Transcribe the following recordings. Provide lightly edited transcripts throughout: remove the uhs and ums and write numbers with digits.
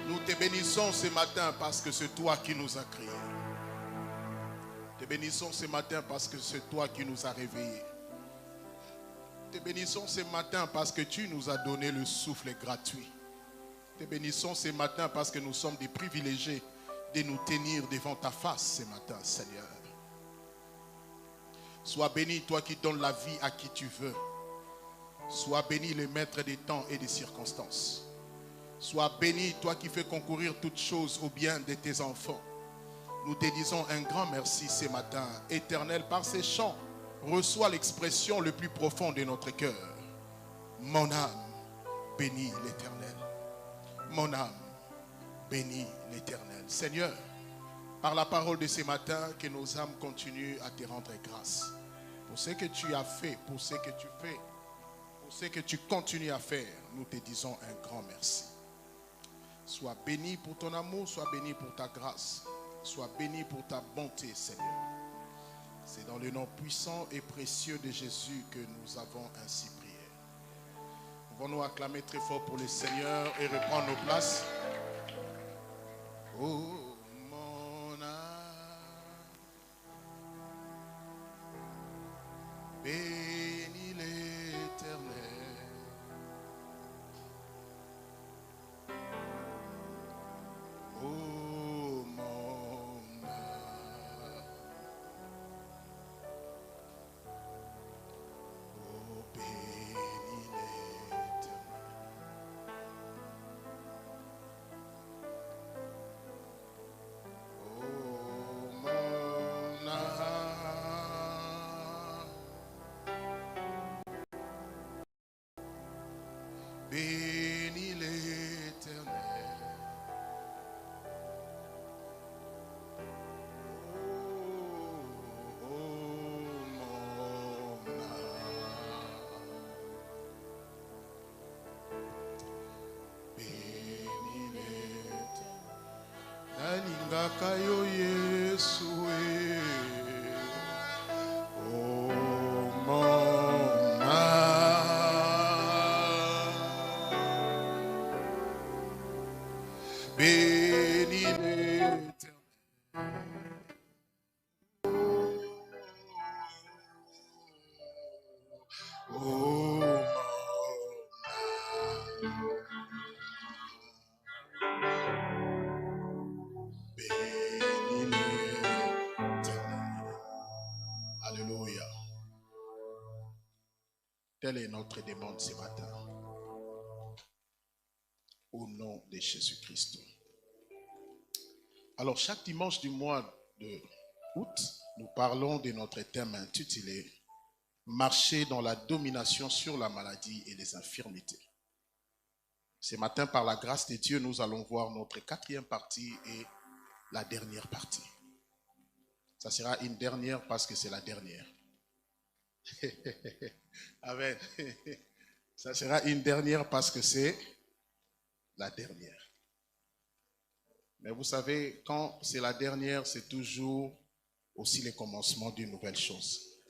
Nous te bénissons ce matin parce que c'est toi qui nous as créés. Te bénissons ce matin parce que c'est toi qui nous as réveillés. Te bénissons ce matin parce que tu nous as donné le souffle gratuit. Te bénissons ce matin parce que nous sommes des privilégiés de nous tenir devant ta face ce matin, Seigneur. Sois béni, toi qui donnes la vie à qui tu veux. Sois béni, le maître des temps et des circonstances. Sois béni, toi qui fais concourir toutes choses au bien de tes enfants. Nous te disons un grand merci ce matin. Éternel, par ces chants, reçois l'expression le plus profonde de notre cœur. Mon âme bénit l'Éternel. Mon âme bénit l'Éternel. Seigneur, par la parole de ce matin, que nos âmes continuent à te rendre grâce. Pour ce que tu as fait, pour ce que tu fais, pour ce que tu continues à faire, nous te disons un grand merci. Sois béni pour ton amour, sois béni pour ta grâce, sois béni pour ta bonté, Seigneur. C'est dans le nom puissant et précieux de Jésus que nous avons ainsi prié. Pouvons-nous acclamer très fort pour le Seigneur et reprendre nos places? Oh, mon âme, bénis l'Éternel. Oh, mon âme, oh, bénis l'Éternel. Oh, mon âme, bénis l'Éternel. Nalingaka yo Yesu oh mon âme, bénis l'Éternel. Oh mon bénis l'Éternel. Alléluia. Telle est notre demande ce matin. Au nom de Jésus-Christ. Alors, chaque dimanche du mois de août, nous parlons de notre thème intitulé « Marcher dans la domination sur la maladie et les infirmités ». Ce matin, par la grâce de Dieu, nous allons voir notre quatrième partie et la dernière partie. Ça sera une dernière parce que c'est la dernière. Amen. Ça sera une dernière parce que c'est la dernière. Mais vous savez, quand c'est la dernière, c'est toujours aussi le commencement d'une nouvelle chose.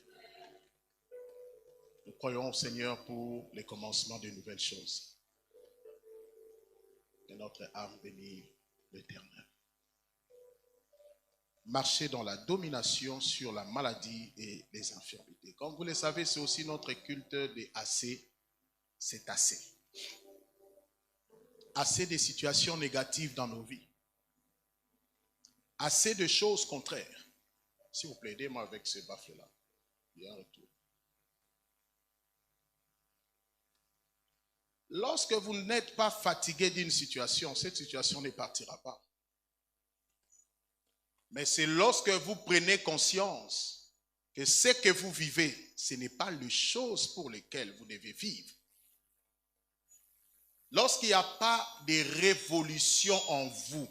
Nous croyons au Seigneur pour le commencement d'une nouvelle chose. Et notre âme bénit l'Éternel. Marcher dans la domination sur la maladie et les infirmités. Comme vous le savez, c'est aussi notre culte de assez, c'est assez. Assez de situations négatives dans nos vies. Assez de choses contraires. S'il vous plaît, aidez-moi avec ce baffle-là. Il y a un retour. Lorsque vous n'êtes pas fatigué d'une situation, cette situation ne partira pas. Mais c'est lorsque vous prenez conscience que ce que vous vivez, ce n'est pas les choses pour lesquelles vous devez vivre. Lorsqu'il n'y a pas de révolution en vous,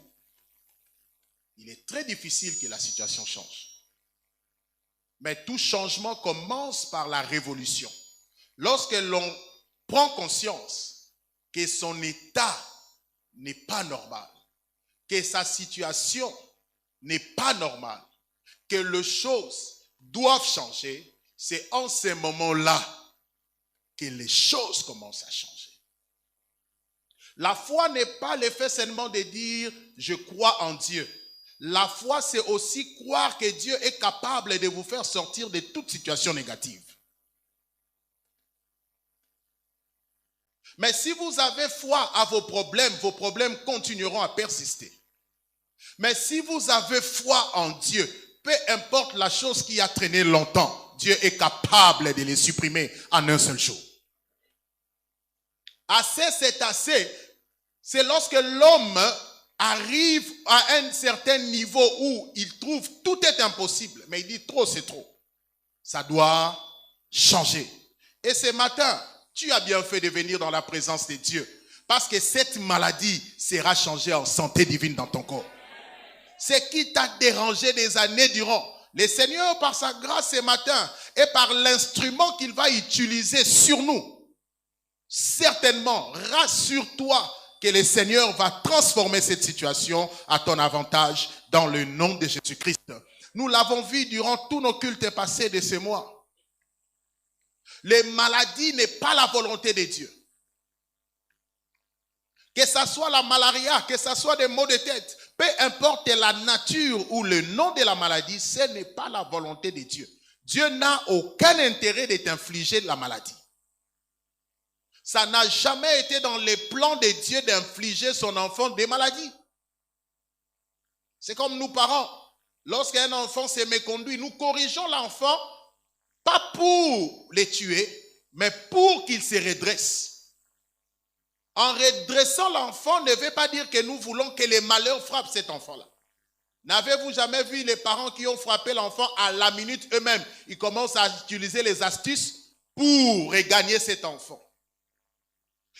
il est très difficile que la situation change. Mais tout changement commence par la révolution. Lorsque l'on prend conscience que son état n'est pas normal, que sa situation n'est pas normale, que les choses doivent changer, c'est en ce moment-là que les choses commencent à changer. La foi n'est pas le fait seulement de dire « je crois en Dieu ». La foi, c'est aussi croire que Dieu est capable de vous faire sortir de toute situation négative. Mais si vous avez foi à vos problèmes continueront à persister. Mais si vous avez foi en Dieu, peu importe la chose qui a traîné longtemps, Dieu est capable de les supprimer en un seul jour. Assez, c'est assez. C'est lorsque l'homme arrive à un certain niveau où il trouve tout est impossible, mais il dit trop, c'est trop. Ça doit changer. Et ce matin, tu as bien fait de venir dans la présence de Dieu, parce que cette maladie sera changée en santé divine dans ton corps. Ce qui t'a dérangé des années durant, le Seigneur, par sa grâce ce matin, et par l'instrument qu'il va utiliser sur nous, certainement, rassure-toi que le Seigneur va transformer cette situation à ton avantage dans le nom de Jésus-Christ. Nous l'avons vu durant tous nos cultes passés de ce mois. Les maladies n'est pas la volonté de Dieu. Que ce soit la malaria, que ce soit des maux de tête, peu importe la nature ou le nom de la maladie, ce n'est pas la volonté de Dieu. Dieu n'a aucun intérêt de t'infliger la maladie. Ça n'a jamais été dans les plans de Dieu d'infliger son enfant des maladies. C'est comme nous parents. Lorsqu'un enfant s'est méconduit, nous corrigeons l'enfant, pas pour les tuer, mais pour qu'il se redresse. En redressant l'enfant ne veut pas dire que nous voulons que les malheurs frappent cet enfant-là. N'avez-vous jamais vu les parents qui ont frappé l'enfant à la minute eux-mêmes? Ils commencent à utiliser les astuces pour regagner cet enfant.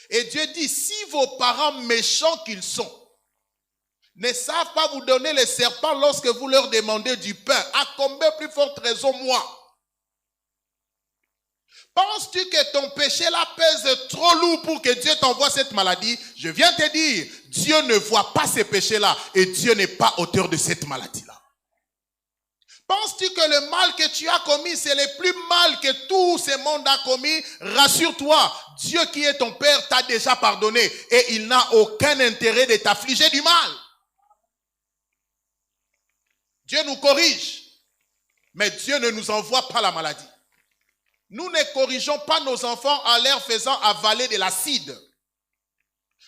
Et Dieu dit, si vos parents méchants qu'ils sont, ne savent pas vous donner les serpents lorsque vous leur demandez du pain, à combien plus forte raison moi? Penses-tu que ton péché là pèse trop lourd pour que Dieu t'envoie cette maladie? Je viens te dire, Dieu ne voit pas ces péchés-là et Dieu n'est pas auteur de cette maladie-là. Penses-tu que le mal que tu as commis, c'est le plus mal que tout ce monde a commis? Rassure-toi, Dieu qui est ton Père t'a déjà pardonné et il n'a aucun intérêt de t'affliger du mal. Dieu nous corrige, mais Dieu ne nous envoie pas la maladie. Nous ne corrigeons pas nos enfants en leur faisant avaler de l'acide.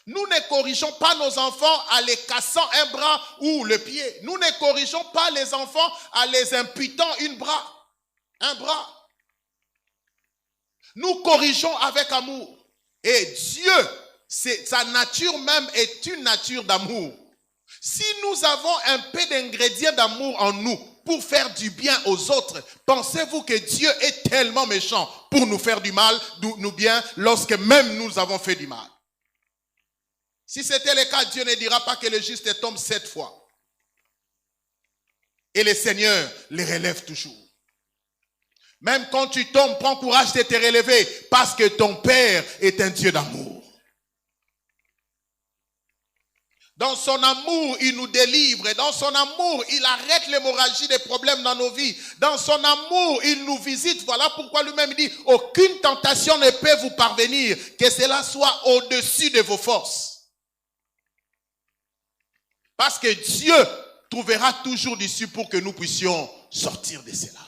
Nous ne corrigeons pas nos enfants en les cassant un bras ou le pied. Nous ne corrigeons pas les enfants en les imputant un bras. Nous corrigeons avec amour. Et Dieu, sa nature même est une nature d'amour. Si nous avons un peu d'ingrédients d'amour en nous pour faire du bien aux autres, pensez-vous que Dieu est tellement méchant pour nous faire du mal, nous bien, lorsque même nous avons fait du mal? Si c'était le cas, Dieu ne dira pas que le juste tombe 7 fois. Et le Seigneur les relève toujours. Même quand tu tombes, prends courage de te relever parce que ton Père est un Dieu d'amour. Dans son amour, il nous délivre. Dans son amour, il arrête l'hémorragie des problèmes dans nos vies. Dans son amour, il nous visite. Voilà pourquoi lui-même dit, aucune tentation ne peut vous parvenir, que cela soit au-dessus de vos forces. Parce que Dieu trouvera toujours d'issue pour que nous puissions sortir de cela.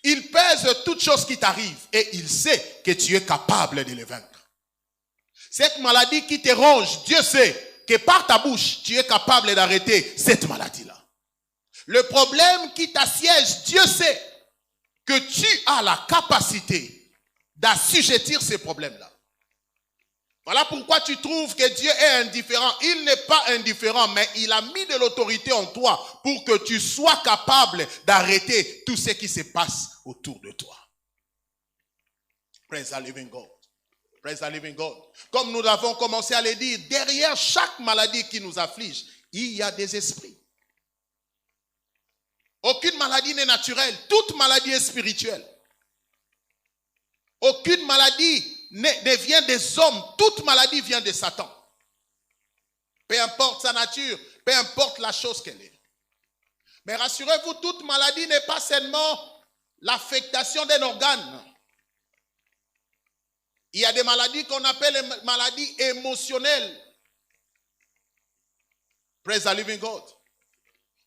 Il pèse toutes choses qui t'arrivent et il sait que tu es capable de les vaincre. Cette maladie qui te ronge, Dieu sait que par ta bouche, tu es capable d'arrêter cette maladie-là. Le problème qui t'assiège, Dieu sait que tu as la capacité d'assujettir ces problèmes-là. Voilà pourquoi tu trouves que Dieu est indifférent. Il n'est pas indifférent, mais il a mis de l'autorité en toi pour que tu sois capable d'arrêter tout ce qui se passe autour de toi. Praise the living God. Praise the living God. Comme nous avons commencé à le dire, derrière chaque maladie qui nous afflige, il y a des esprits. Aucune maladie n'est naturelle. Toute maladie est spirituelle. Aucune maladie ne vient des hommes. Toute maladie vient de Satan. Peu importe sa nature, peu importe la chose qu'elle est. Mais rassurez-vous, toute maladie n'est pas seulement l'affectation d'un organe. Il y a des maladies qu'on appelle les maladies émotionnelles. Praise the living God.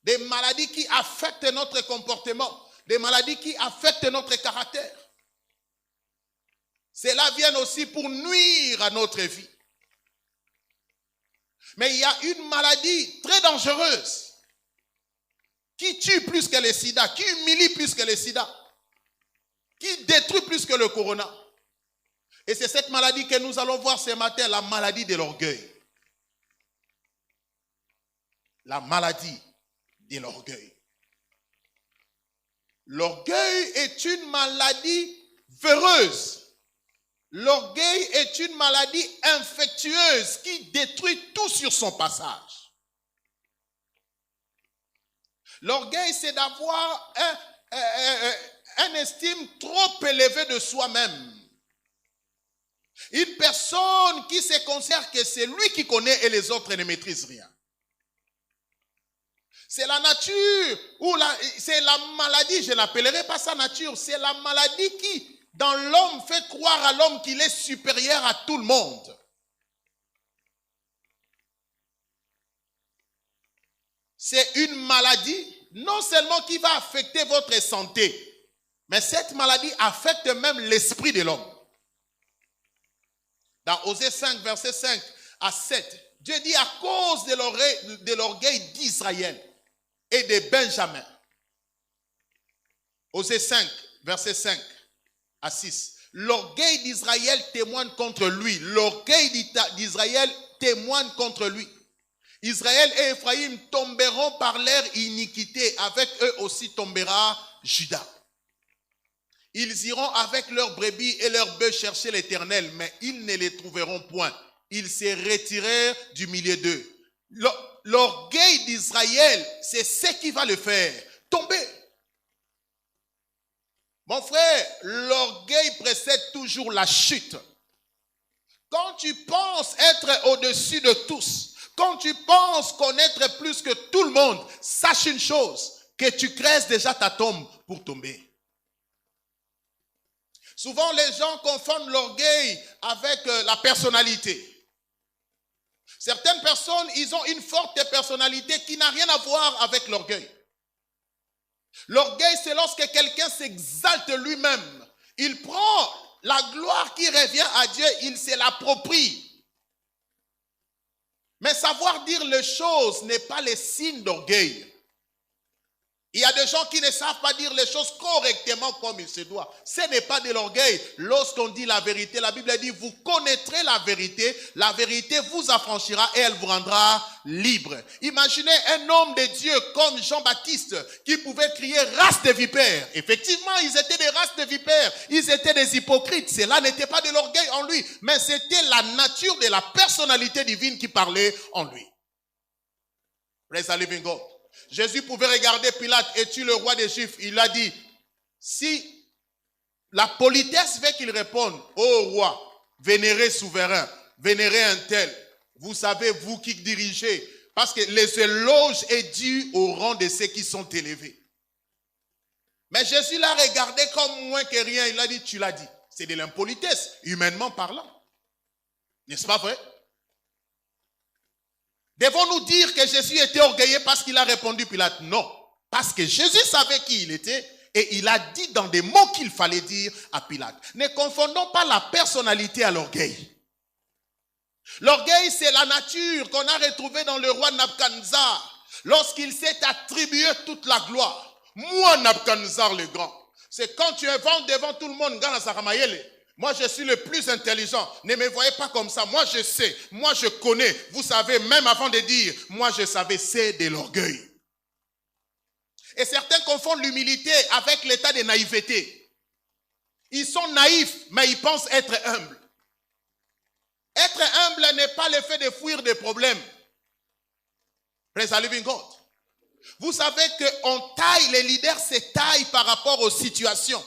Des maladies qui affectent notre comportement. Des maladies qui affectent notre caractère. Cela vient aussi pour nuire à notre vie. Mais il y a une maladie très dangereuse qui tue plus que le sida, qui humilie plus que le sida, qui détruit plus que le corona. Et c'est cette maladie que nous allons voir ce matin, la maladie de l'orgueil. La maladie de l'orgueil. L'orgueil est une maladie véreuse. L'orgueil est une maladie infectieuse qui détruit tout sur son passage. L'orgueil, c'est d'avoir un estime trop élevé de soi-même. Une personne qui se considère que c'est lui qui connaît et les autres ne maîtrisent rien. C'est la nature, c'est la maladie, je n'appellerai pas ça nature, c'est la maladie qui, dans l'homme, fait croire à l'homme qu'il est supérieur à tout le monde. C'est une maladie, non seulement qui va affecter votre santé, mais cette maladie affecte même l'esprit de l'homme. Dans Osée 5, verset 5 à 7, Dieu dit à cause de l'orgueil d'Israël et de Benjamin. Osée 5, verset 5 à 6. L'orgueil d'Israël témoigne contre lui. L'orgueil d'Israël témoigne contre lui. Israël et Ephraïm tomberont par leur iniquité. Avec eux aussi tombera Juda. Ils iront avec leurs brebis et leurs bœufs chercher l'Éternel, mais ils ne les trouveront point. Ils se retirèrent du milieu d'eux. L'orgueil d'Israël, c'est ce qui va le faire tomber. Mon frère, l'orgueil précède toujours la chute. Quand tu penses être au-dessus de tous, quand tu penses connaître plus que tout le monde, sache une chose, que tu creuses déjà ta tombe pour tomber. Souvent, les gens confondent l'orgueil avec la personnalité. Certaines personnes, ils ont une forte personnalité qui n'a rien à voir avec l'orgueil. L'orgueil, c'est lorsque quelqu'un s'exalte lui-même. Il prend la gloire qui revient à Dieu, il se l'approprie. Mais savoir dire les choses n'est pas le signe d'orgueil. Il y a des gens qui ne savent pas dire les choses correctement comme il se doit. Ce n'est pas de l'orgueil. Lorsqu'on dit la vérité, la Bible dit, vous connaîtrez la vérité vous affranchira et elle vous rendra libre. Imaginez un homme de Dieu comme Jean-Baptiste qui pouvait crier race de vipères. Effectivement, ils étaient des races de vipères. Ils étaient des hypocrites. Cela n'était pas de l'orgueil en lui, mais c'était la nature de la personnalité divine qui parlait en lui. Praise the living God. Jésus pouvait regarder Pilate, es-tu le roi des Juifs? Il a dit, si la politesse veut qu'il réponde, ô roi, vénéré souverain, vénéré un tel, vous savez, vous qui dirigez, parce que les éloges est dû au rang de ceux qui sont élevés. Mais Jésus l'a regardé comme moins que rien, il a dit, tu l'as dit. C'est de l'impolitesse, humainement parlant. N'est-ce pas vrai? Devons-nous dire que Jésus était orgueilleux parce qu'il a répondu Pilate? Non. Parce que Jésus savait qui il était et il a dit dans des mots qu'il fallait dire à Pilate. Ne confondons pas la personnalité à l'orgueil. L'orgueil, c'est la nature qu'on a retrouvée dans le roi Nabuchodonosor lorsqu'il s'est attribué toute la gloire. Moi, Nabuchodonosor le grand. C'est quand tu inventes devant tout le monde, moi, je suis le plus intelligent. Ne me voyez pas comme ça. Moi, je sais. Moi, je connais. Vous savez, même avant de dire, moi, je savais, c'est de l'orgueil. Et certains confondent l'humilité avec l'état de naïveté. Ils sont naïfs, mais ils pensent être humbles. Être humble n'est pas le fait de fuir des problèmes. Praise the living God. Vous savez qu'on taille, les leaders se taillent par rapport aux situations.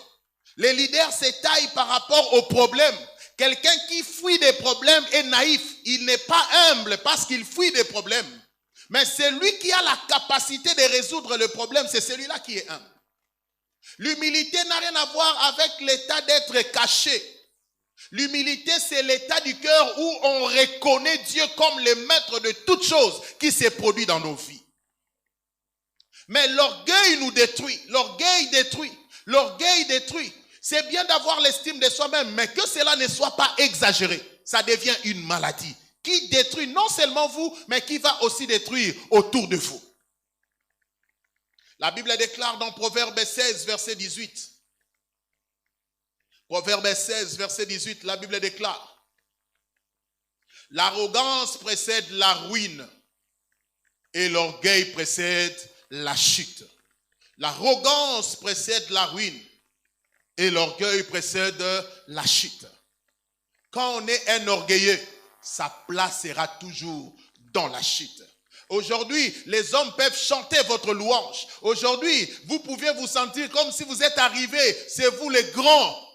Les leaders se taillent par rapport aux problèmes. Quelqu'un qui fuit des problèmes est naïf. Il n'est pas humble parce qu'il fuit des problèmes. Mais celui qui a la capacité de résoudre le problème, c'est celui-là qui est humble. L'humilité n'a rien à voir avec l'état d'être caché. L'humilité, c'est l'état du cœur où on reconnaît Dieu comme le maître de toutes choses qui s'est produit dans nos vies. Mais l'orgueil nous détruit. L'orgueil détruit. L'orgueil détruit. C'est bien d'avoir l'estime de soi-même, mais que cela ne soit pas exagéré. Ça devient une maladie qui détruit non seulement vous, mais qui va aussi détruire autour de vous. La Bible déclare dans Proverbe 16, verset 18. Proverbe 16, verset 18, la Bible déclare: l'arrogance précède la ruine et l'orgueil précède la chute. L'arrogance précède la ruine et l'orgueil précède la chute. Quand on est un orgueilleux, sa place sera toujours dans la chute. Aujourd'hui, les hommes peuvent chanter votre louange. Aujourd'hui, vous pouvez vous sentir comme si vous êtes arrivés, c'est vous les grands.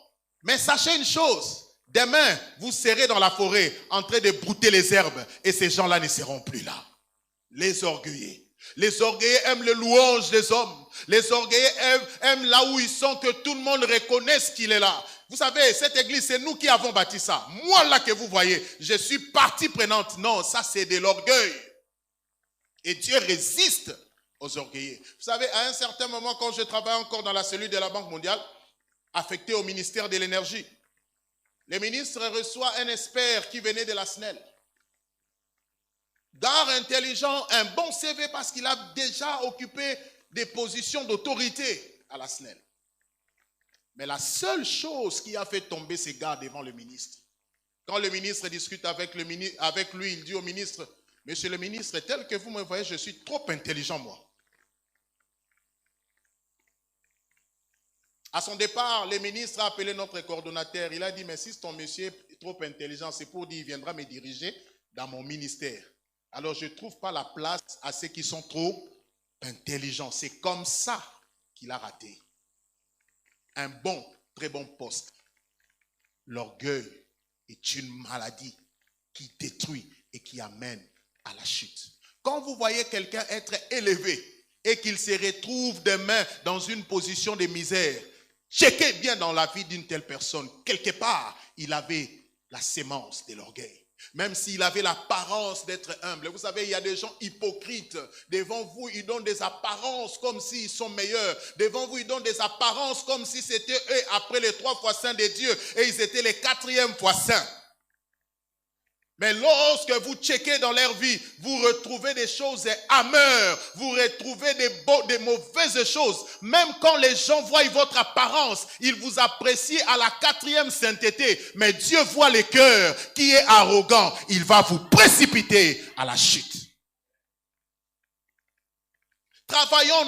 Mais sachez une chose, demain, vous serez dans la forêt en train de brouter les herbes et ces gens-là ne seront plus là. Les orgueilleux. Les orgueilleux aiment le louange des hommes. Les orgueilleux aiment là où ils sont, que tout le monde reconnaisse qu'il est là. Vous savez, cette église, c'est nous qui avons bâti ça. Moi là que vous voyez, je suis partie prenante. Non, ça c'est de l'orgueil. Et Dieu résiste aux orgueilleux. Vous savez, à un certain moment, quand je travaillais encore dans la cellule de la Banque mondiale, affecté au ministère de l'énergie, le ministre reçoit un expert qui venait de la SNEL. Gars intelligent, un bon CV parce qu'il a déjà occupé des positions d'autorité à la SNEL. Mais la seule chose qui a fait tomber ces gars devant le ministre, quand le ministre discute avec lui, il dit au ministre: monsieur le ministre, tel que vous me voyez, je suis trop intelligent moi. À son départ, le ministre a appelé notre coordonnateur. Il a dit: mais si ton monsieur est trop intelligent, c'est pour dire qu'il viendra me diriger dans mon ministère. Alors je ne trouve pas la place à ceux qui sont trop intelligents. C'est comme ça qu'il a raté un bon, très bon poste. L'orgueil est une maladie qui détruit et qui amène à la chute. Quand vous voyez quelqu'un être élevé et qu'il se retrouve demain dans une position de misère, checkez bien dans la vie d'une telle personne. Quelque part, il avait la sémence de l'orgueil. Même s'il avait l'apparence d'être humble. Vous savez, il y a des gens hypocrites. Devant vous, ils donnent des apparences comme s'ils sont meilleurs. Devant vous, ils donnent des apparences comme si c'était eux après les 3 fois saints de Dieu. Et ils étaient les 4e fois saints. Mais lorsque vous checkez dans leur vie, vous retrouvez des choses amères, vous retrouvez des mauvaises choses. Même quand les gens voient votre apparence, ils vous apprécient à la 4e sainteté. Mais Dieu voit le cœur qui est arrogant. Il va vous précipiter à la chute. Travaillons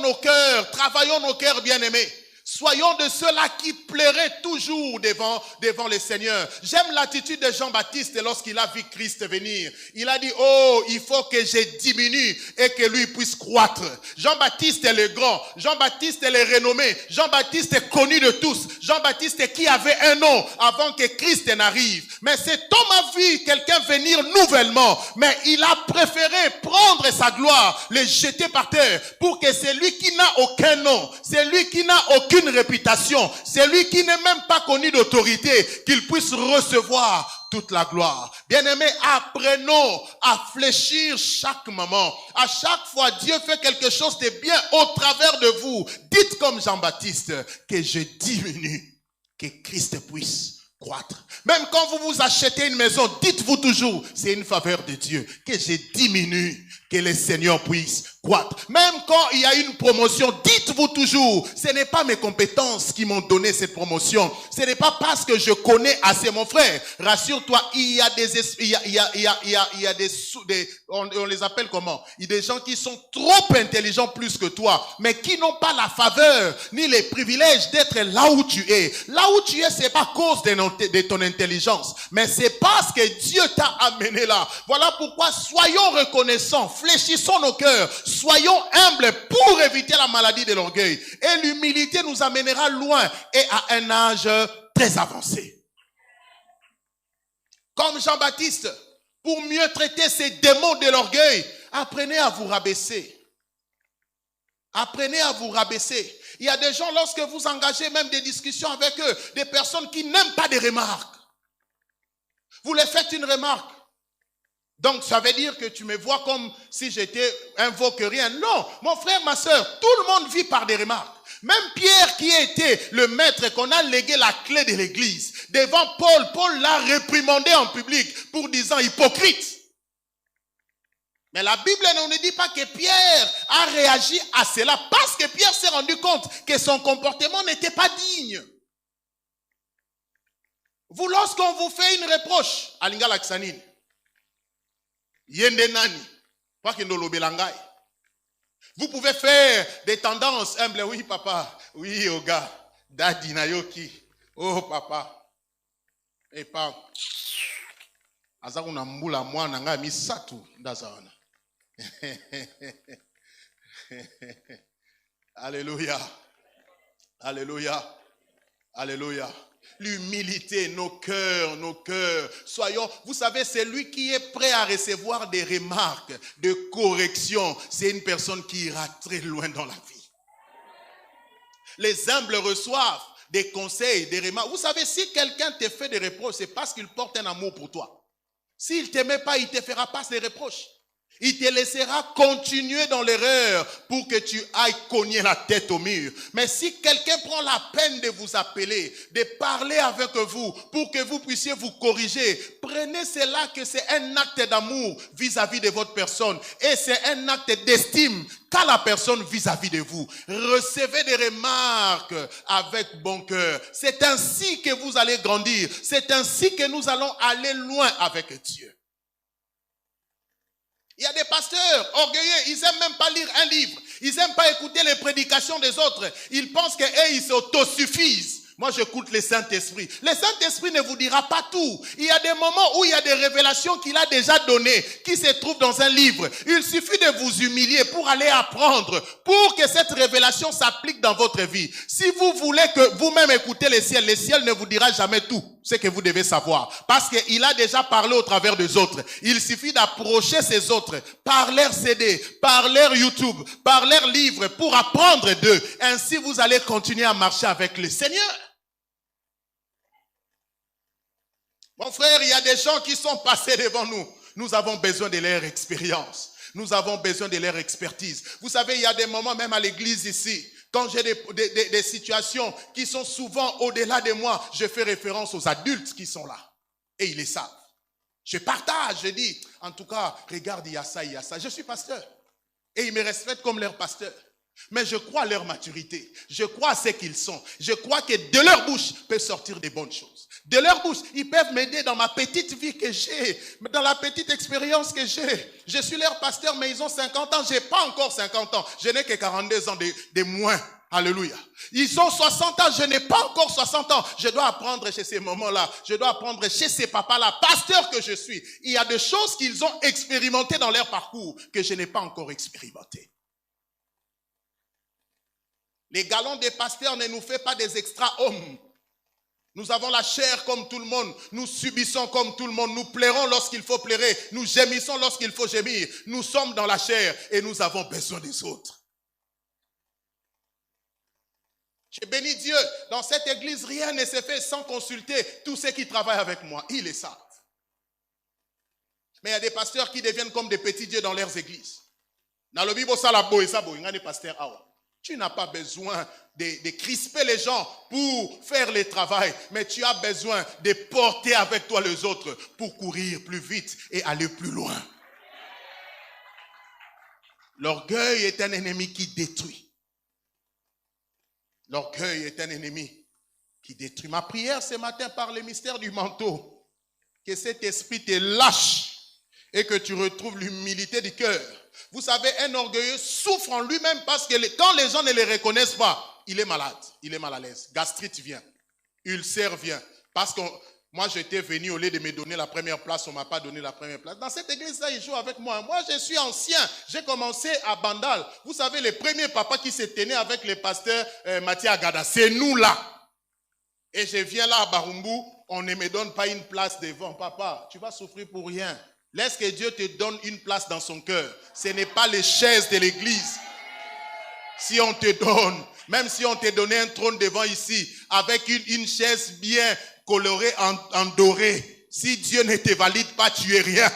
nos cœurs bien-aimés. Soyons de ceux-là qui plairaient toujours devant le Seigneur. J'aime l'attitude de Jean-Baptiste lorsqu'il a vu Christ venir. Il a dit: oh, il faut que je diminue et que lui puisse croître. Jean-Baptiste est le grand. Jean-Baptiste est le renommé. Jean-Baptiste est connu de tous. Jean-Baptiste qui avait un nom avant que Christ n'arrive. Mais cet homme a vu quelqu'un venir nouvellement. Mais il a préféré prendre sa gloire, le jeter par terre pour que celui qui n'a aucun nom, celui qui n'a aucune réputation, c'est lui qui n'est même pas connu d'autorité, qu'il puisse recevoir toute la gloire. Bien-aimés, apprenons à fléchir chaque moment. À chaque fois, Dieu fait quelque chose de bien au travers de vous. Dites comme Jean-Baptiste, que je diminue, que Christ puisse croître. Même quand vous vous achetez une maison, dites-vous toujours, c'est une faveur de Dieu, que je diminue, que le Seigneur puisse croître. Même quand il y a une promotion, dites-vous toujours, ce n'est pas mes compétences qui m'ont donné cette promotion. Ce n'est pas parce que je connais assez mon frère. Rassure-toi, il y a on les appelle comment? Il y a des gens qui sont trop intelligents plus que toi, mais qui n'ont pas la faveur ni les privilèges d'être là où tu es. Là où tu es, c'est pas à cause de ton intelligence, mais c'est parce que Dieu t'a amené là. Voilà pourquoi soyons reconnaissants, fléchissons nos cœurs, soyons humbles pour éviter la maladie de l'orgueil. Et l'humilité nous amènera loin et à un âge très avancé. Comme Jean-Baptiste, pour mieux traiter ces démons de l'orgueil, apprenez à vous rabaisser. Apprenez à vous rabaisser. Il y a des gens, lorsque vous engagez même des discussions avec eux, des personnes qui n'aiment pas des remarques. Vous les faites une remarque. Donc, ça veut dire que tu me vois comme si j'étais un vaurien. Non, mon frère, ma soeur, tout le monde vit par des remarques. Même Pierre qui était le maître qu'on a légué la clé de l'église, devant Paul l'a réprimandé en public pour disant hypocrite. Mais la Bible ne nous dit pas que Pierre a réagi à cela parce que Pierre s'est rendu compte que son comportement n'était pas digne. Vous, lorsqu'on vous fait une reproche, Alinga Laksanine, Yende Nani, pas que nous l'obélangaï. Vous pouvez faire des tendances humbles. Oui, papa. Oui, Oga. Daddy Nayoki. Oh, papa. Et pas. Azakuna mbula mwana nga misatu ndazawana. Alléluia. Alléluia. Alléluia. L'humilité, nos cœurs. Soyons, vous savez, c'est lui qui est prêt à recevoir des remarques, de corrections. C'est une personne qui ira très loin dans la vie. Les humbles reçoivent des conseils, des remarques. Vous savez, si quelqu'un te fait des reproches, c'est parce qu'il porte un amour pour toi. S'il ne t'aimait pas, il ne te fera pas des reproches. Il te laissera continuer dans l'erreur pour que tu ailles cogner la tête au mur. Mais si quelqu'un prend la peine de vous appeler, de parler avec vous, pour que vous puissiez vous corriger, prenez cela que c'est un acte d'amour vis-à-vis de votre personne. Et c'est un acte d'estime qu'a la personne vis-à-vis de vous. Recevez des remarques avec bon cœur. C'est ainsi que vous allez grandir. C'est ainsi que nous allons aller loin avec Dieu. Il y a des pasteurs orgueilleux, ils n'aiment même pas lire un livre. Ils n'aiment pas écouter les prédications des autres. Ils pensent qu'eux, ils s'autosuffisent. Moi, j'écoute le Saint-Esprit. Le Saint-Esprit ne vous dira pas tout. Il y a des moments où il y a des révélations qu'il a déjà données, qui se trouvent dans un livre. Il suffit de vous humilier pour aller apprendre, pour que cette révélation s'applique dans votre vie. Si vous voulez que vous-même écoutez le ciel ne vous dira jamais tout ce que vous devez savoir. Parce qu'il a déjà parlé au travers des autres. Il suffit d'approcher ces autres par leur CD, par leur YouTube, par leurs livres pour apprendre d'eux. Ainsi, vous allez continuer à marcher avec le Seigneur. Mon frère, il y a des gens qui sont passés devant nous. Nous avons besoin de leur expérience. Nous avons besoin de leur expertise. Vous savez, il y a des moments, même à l'église ici, quand j'ai des situations qui sont souvent au-delà de moi, je fais référence aux adultes qui sont là. Et ils les savent. Je partage, je dis, en tout cas, regarde, il y a ça, il y a ça. Je suis pasteur. Et ils me respectent comme leur pasteur. Mais je crois à leur maturité. Je crois à ce qu'ils sont. Je crois que de leur bouche peut sortir des bonnes choses. De leur bouche, ils peuvent m'aider dans ma petite vie que j'ai, dans la petite expérience que j'ai. Je suis leur pasteur, mais ils ont 50 ans. Je n'ai pas encore 50 ans. Je n'ai que 42 ans de moins. Alléluia. Ils ont 60 ans. Je n'ai pas encore 60 ans. Je dois apprendre chez ces moments-là. Je dois apprendre chez ces papas-là. Pasteur que je suis. Il y a des choses qu'ils ont expérimentées dans leur parcours que je n'ai pas encore expérimentées. Les galons des pasteurs ne nous fait pas des extra-hommes. Nous avons la chair comme tout le monde. Nous subissons comme tout le monde. Nous pleurons lorsqu'il faut pleurer. Nous gémissons lorsqu'il faut gémir. Nous sommes dans la chair et nous avons besoin des autres. J'ai béni Dieu. Dans cette église, rien ne s'est fait sans consulter tous ceux qui travaillent avec moi. Ils le savent. Mais il y a des pasteurs qui deviennent comme des petits dieux dans leurs églises. Dans le Bible, ça la boy, ça boy. Il y a des pasteurs awa. Tu n'as pas besoin de crisper les gens pour faire le travail, mais tu as besoin de porter avec toi les autres pour courir plus vite et aller plus loin. L'orgueil est un ennemi qui détruit. L'orgueil est un ennemi qui détruit. Ma prière ce matin par le mystère du manteau, que cet esprit te lâche et que tu retrouves l'humilité du cœur. Vous savez, un orgueilleux souffre en lui-même parce que quand les gens ne le reconnaissent pas, il est malade, il est mal à l'aise. Gastrite vient, ulcère vient. Parce que moi, j'étais venu, au lieu de me donner la première place, on ne m'a pas donné la première place. Dans cette église-là, ils jouent avec moi. Moi, je suis ancien. J'ai commencé à Bandal. Vous savez, les premiers papas qui se tenaient avec les pasteurs Mathieu Agada, c'est nous là. Et je viens là à Barumbu, on ne me donne pas une place devant. Papa, tu vas souffrir pour rien. Laisse que Dieu te donne une place dans son cœur. Ce n'est pas les chaises de l'église. Si on te donne, même si on te donnait un trône devant ici, avec une chaise bien colorée en doré, Si Dieu ne te valide pas, tu es rien.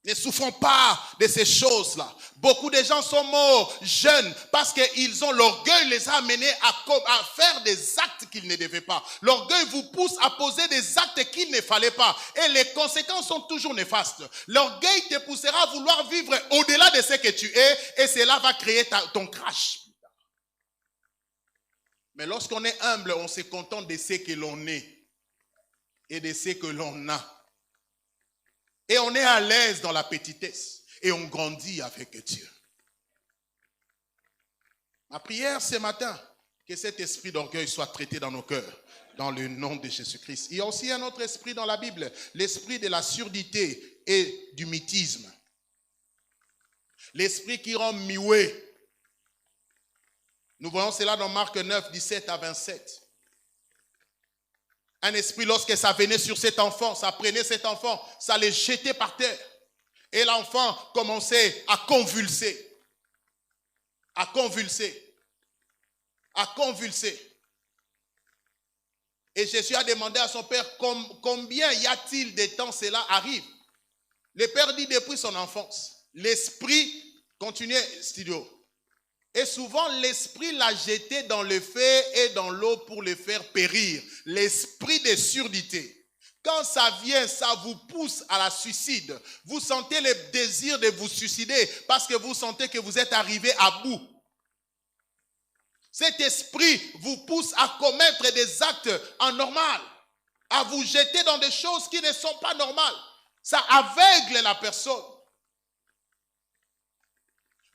Ne souffrons pas de ces choses-là. Beaucoup de gens sont morts jeunes parce qu'ils ont l'orgueil les a amenés à faire des actes qu'ils ne devaient pas. L'orgueil vous pousse à poser des actes qu'il ne fallait pas. Et les conséquences sont toujours néfastes. L'orgueil te poussera à vouloir vivre au-delà de ce que tu es et cela va créer ton crash. Mais lorsqu'on est humble, on se contente de ce que l'on est et de ce que l'on a. Et on est à l'aise dans la petitesse. Et on grandit avec Dieu. Ma prière ce matin, que cet esprit d'orgueil soit traité dans nos cœurs. Dans le nom de Jésus-Christ. Il y a aussi un autre esprit dans la Bible. L'esprit de la surdité et du mythisme. L'esprit qui rend muet. Nous voyons cela dans Marc 9, 17 à 27. Un esprit, lorsque ça venait sur cet enfant, ça prenait cet enfant, ça les jetait par terre. Et l'enfant commençait à convulser. À convulser. À convulser. Et Jésus a demandé à son père, combien y a-t-il de temps cela arrive? Le père dit depuis son enfance. L'esprit, continuez, studio. Et souvent, l'esprit l'a jeté dans le feu et dans l'eau pour le faire périr. L'esprit de surdité. Quand ça vient, ça vous pousse à la suicide. Vous sentez le désir de vous suicider parce que vous sentez que vous êtes arrivé à bout. Cet esprit vous pousse à commettre des actes anormaux, à vous jeter dans des choses qui ne sont pas normales. Ça aveugle la personne.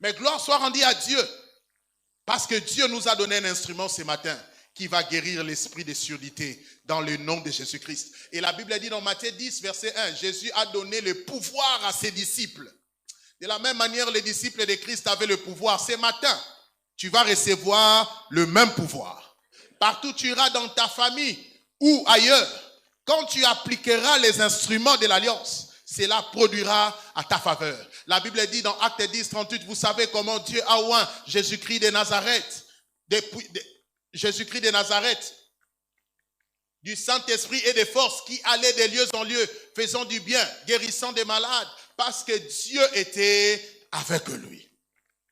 Mais gloire soit rendue à Dieu. Parce que Dieu nous a donné un instrument ce matin qui va guérir l'esprit de surdité dans le nom de Jésus-Christ. Et la Bible dit dans Matthieu 10, verset 1, Jésus a donné le pouvoir à ses disciples. De la même manière, les disciples de Christ avaient le pouvoir. Ce matin, tu vas recevoir le même pouvoir. Partout tu iras dans ta famille ou ailleurs, quand tu appliqueras les instruments de l'alliance, cela produira à ta faveur. La Bible dit dans Actes 10, 38, vous savez comment Dieu a oint Jésus-Christ de Nazareth, Jésus-Christ de Nazareth, du Saint-Esprit et des forces qui allaient de lieu en lieu, faisant du bien, guérissant des malades, parce que Dieu était avec lui.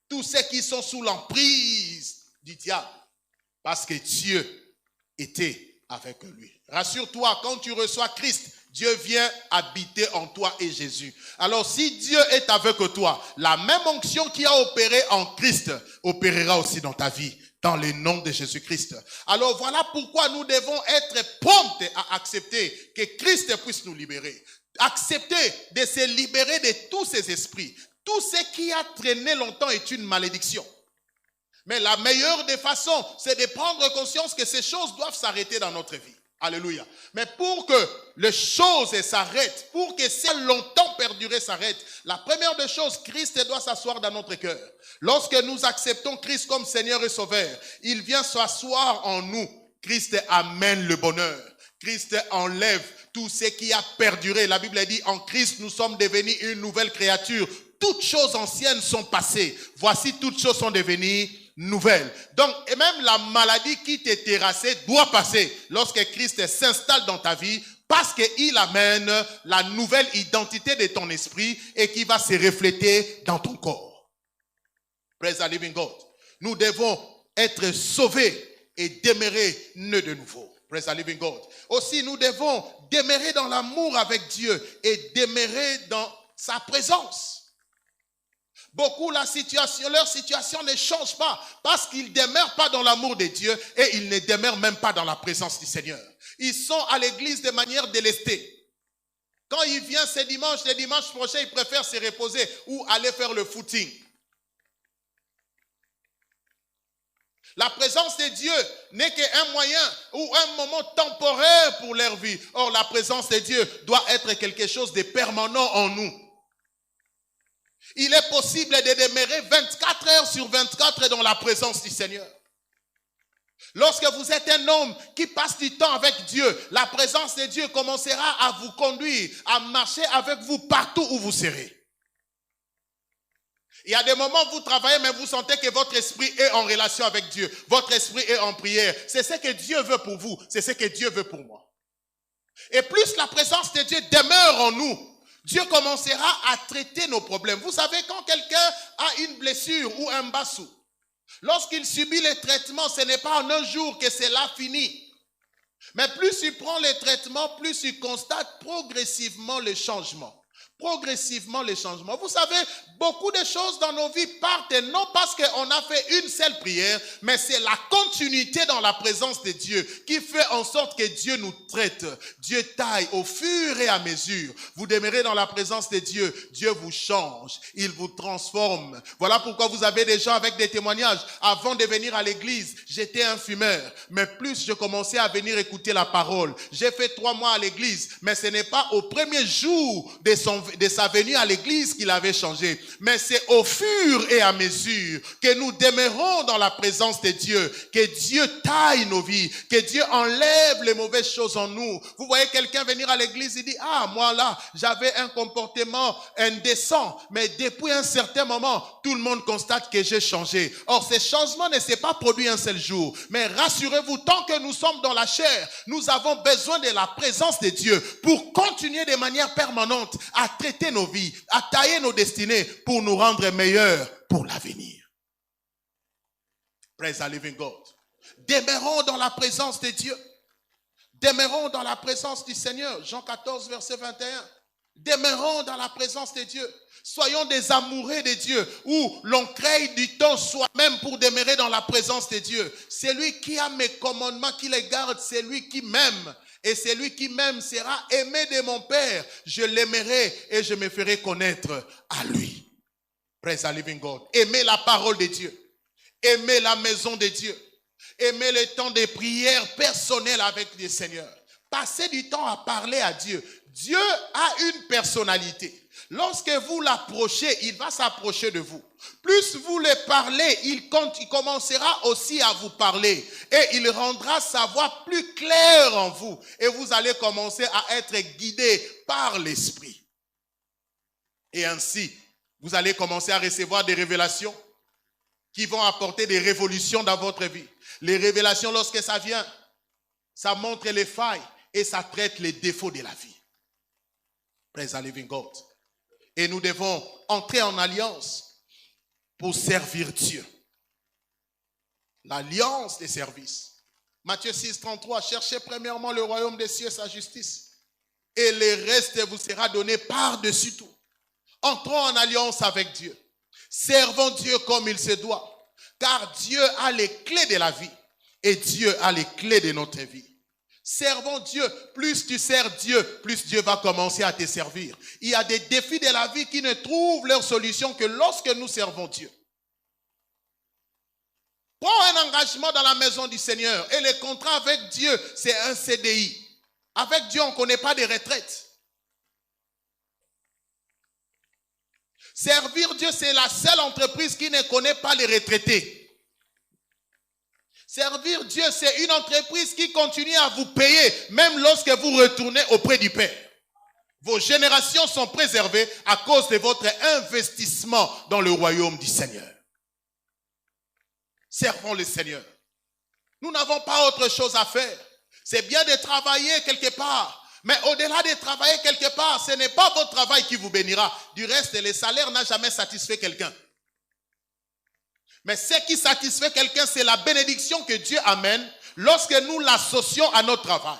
Tous ceux qui sont sous l'emprise du diable, parce que Dieu était avec lui. Rassure-toi, quand tu reçois Christ, Dieu vient habiter en toi et Jésus. Alors si Dieu est avec toi, la même onction qui a opéré en Christ opérera aussi dans ta vie, dans le nom de Jésus-Christ. Alors voilà pourquoi nous devons être prompts à accepter que Christ puisse nous libérer. Accepter de se libérer de tous ces esprits. Tout ce qui a traîné longtemps est une malédiction. Mais la meilleure des façons, c'est de prendre conscience que ces choses doivent s'arrêter dans notre vie. Alléluia. Mais pour que les choses s'arrêtent, pour que ce longtemps perduré s'arrête, la première des choses, Christ doit s'asseoir dans notre cœur. Lorsque nous acceptons Christ comme Seigneur et Sauveur, il vient s'asseoir en nous. Christ amène le bonheur. Christ enlève tout ce qui a perduré. La Bible dit, en Christ, nous sommes devenus une nouvelle créature. Toutes choses anciennes sont passées. Voici, toutes choses sont devenues nouvelle. Donc, et même la maladie qui t'est terrassée doit passer lorsque Christ s'installe dans ta vie parce qu'il amène la nouvelle identité de ton esprit et qui va se refléter dans ton corps. Praise the living God. Nous devons être sauvés et demeurer nés de nouveau. Praise the living God. Aussi, nous devons demeurer dans l'amour avec Dieu et demeurer dans sa présence. Beaucoup, leur situation ne change pas parce qu'ils ne demeurent pas dans l'amour de Dieu et ils ne demeurent même pas dans la présence du Seigneur. Ils sont à l'église de manière délestée. Quand il vient ce dimanche, le dimanche prochain, ils préfèrent se reposer ou aller faire le footing. La présence de Dieu n'est qu'un moyen ou un moment temporaire pour leur vie. Or, la présence de Dieu doit être quelque chose de permanent en nous. Il est possible de demeurer 24 heures sur 24 dans la présence du Seigneur. Lorsque vous êtes un homme qui passe du temps avec Dieu, la présence de Dieu commencera à vous conduire, à marcher avec vous partout où vous serez. Il y a des moments où vous travaillez, mais vous sentez que votre esprit est en relation avec Dieu. Votre esprit est en prière. C'est ce que Dieu veut pour vous. C'est ce que Dieu veut pour moi. Et plus la présence de Dieu demeure en nous, Dieu commencera à traiter nos problèmes. Vous savez, quand quelqu'un a une blessure ou un bassou, lorsqu'il subit les traitements, ce n'est pas en un jour que cela finit. Mais plus il prend les traitements, plus il constate progressivement les changements. Progressivement les changements. Vous savez, beaucoup de choses dans nos vies partent non parce qu'on a fait une seule prière, mais c'est la continuité dans la présence de Dieu qui fait en sorte que Dieu nous traite. Dieu taille au fur et à mesure. Vous demeurez dans la présence de Dieu. Dieu vous change. Il vous transforme. Voilà pourquoi vous avez des gens avec des témoignages. Avant de venir à l'église, j'étais un fumeur. Mais plus je commençais à venir écouter la parole. J'ai fait 3 mois à l'église, mais ce n'est pas au premier jour de sa venue à l'église qu'il avait changé. Mais c'est au fur et à mesure que nous demeurons dans la présence de Dieu, que Dieu taille nos vies, que Dieu enlève les mauvaises choses en nous. Vous voyez quelqu'un venir à l'église, il dit, ah, moi là, j'avais un comportement indécent, mais depuis un certain moment, tout le monde constate que j'ai changé. Or, ce changement ne s'est pas produit un seul jour. Mais rassurez-vous, tant que nous sommes dans la chair, nous avons besoin de la présence de Dieu pour continuer de manière permanente à traiter nos vies, à tailler nos destinées pour nous rendre meilleurs pour l'avenir. Praise the living God. Demeurons dans la présence de Dieu. Demeurons dans la présence du Seigneur. Jean 14, verset 21. Demeurons dans la présence de Dieu. Soyons des amoureux de Dieu, où l'on crée du temps soi-même pour demeurer dans la présence de Dieu. Celui qui a mes commandements, qui les garde, c'est lui qui m'aime. Et celui qui m'aime sera aimé de mon Père. Je l'aimerai et je me ferai connaître à lui. Praise the living God. Aimez la parole de Dieu. Aimez la maison de Dieu. Aimez le temps de prière personnelle avec le Seigneur. Passez du temps à parler à Dieu. Dieu a une personnalité. Lorsque vous l'approchez, il va s'approcher de vous. Plus vous le parlez, il commencera aussi à vous parler. Et il rendra sa voix plus claire en vous. Et vous allez commencer à être guidé par l'Esprit. Et ainsi, vous allez commencer à recevoir des révélations qui vont apporter des révolutions dans votre vie. Les révélations, lorsque ça vient, ça montre les failles et ça traite les défauts de la vie. Praise the living God. Et nous devons entrer en alliance pour servir Dieu. L'alliance des services. Matthieu 6, 33. Cherchez premièrement le royaume des cieux et sa justice. Et le reste vous sera donné par-dessus tout. Entrons en alliance avec Dieu. Servons Dieu comme il se doit. Car Dieu a les clés de la vie. Et Dieu a les clés de notre vie. Servons Dieu. Plus tu sers Dieu, plus Dieu va commencer à te servir. Il y a des défis de la vie qui ne trouvent leur solution que lorsque nous servons Dieu. Prends un engagement dans la maison du Seigneur. Et le contrat avec Dieu, c'est un CDI. Avec Dieu, on ne connaît pas de retraite. Servir Dieu, c'est la seule entreprise qui ne connaît pas les retraités. Servir Dieu, c'est une entreprise qui continue à vous payer, même lorsque vous retournez auprès du Père. Vos générations sont préservées à cause de votre investissement dans le royaume du Seigneur. Servons le Seigneur. Nous n'avons pas autre chose à faire. C'est bien de travailler quelque part. Mais au-delà de travailler quelque part, ce n'est pas votre travail qui vous bénira. Du reste, le salaire n'a jamais satisfait quelqu'un. Mais ce qui satisfait quelqu'un, c'est la bénédiction que Dieu amène lorsque nous l'associons à notre travail.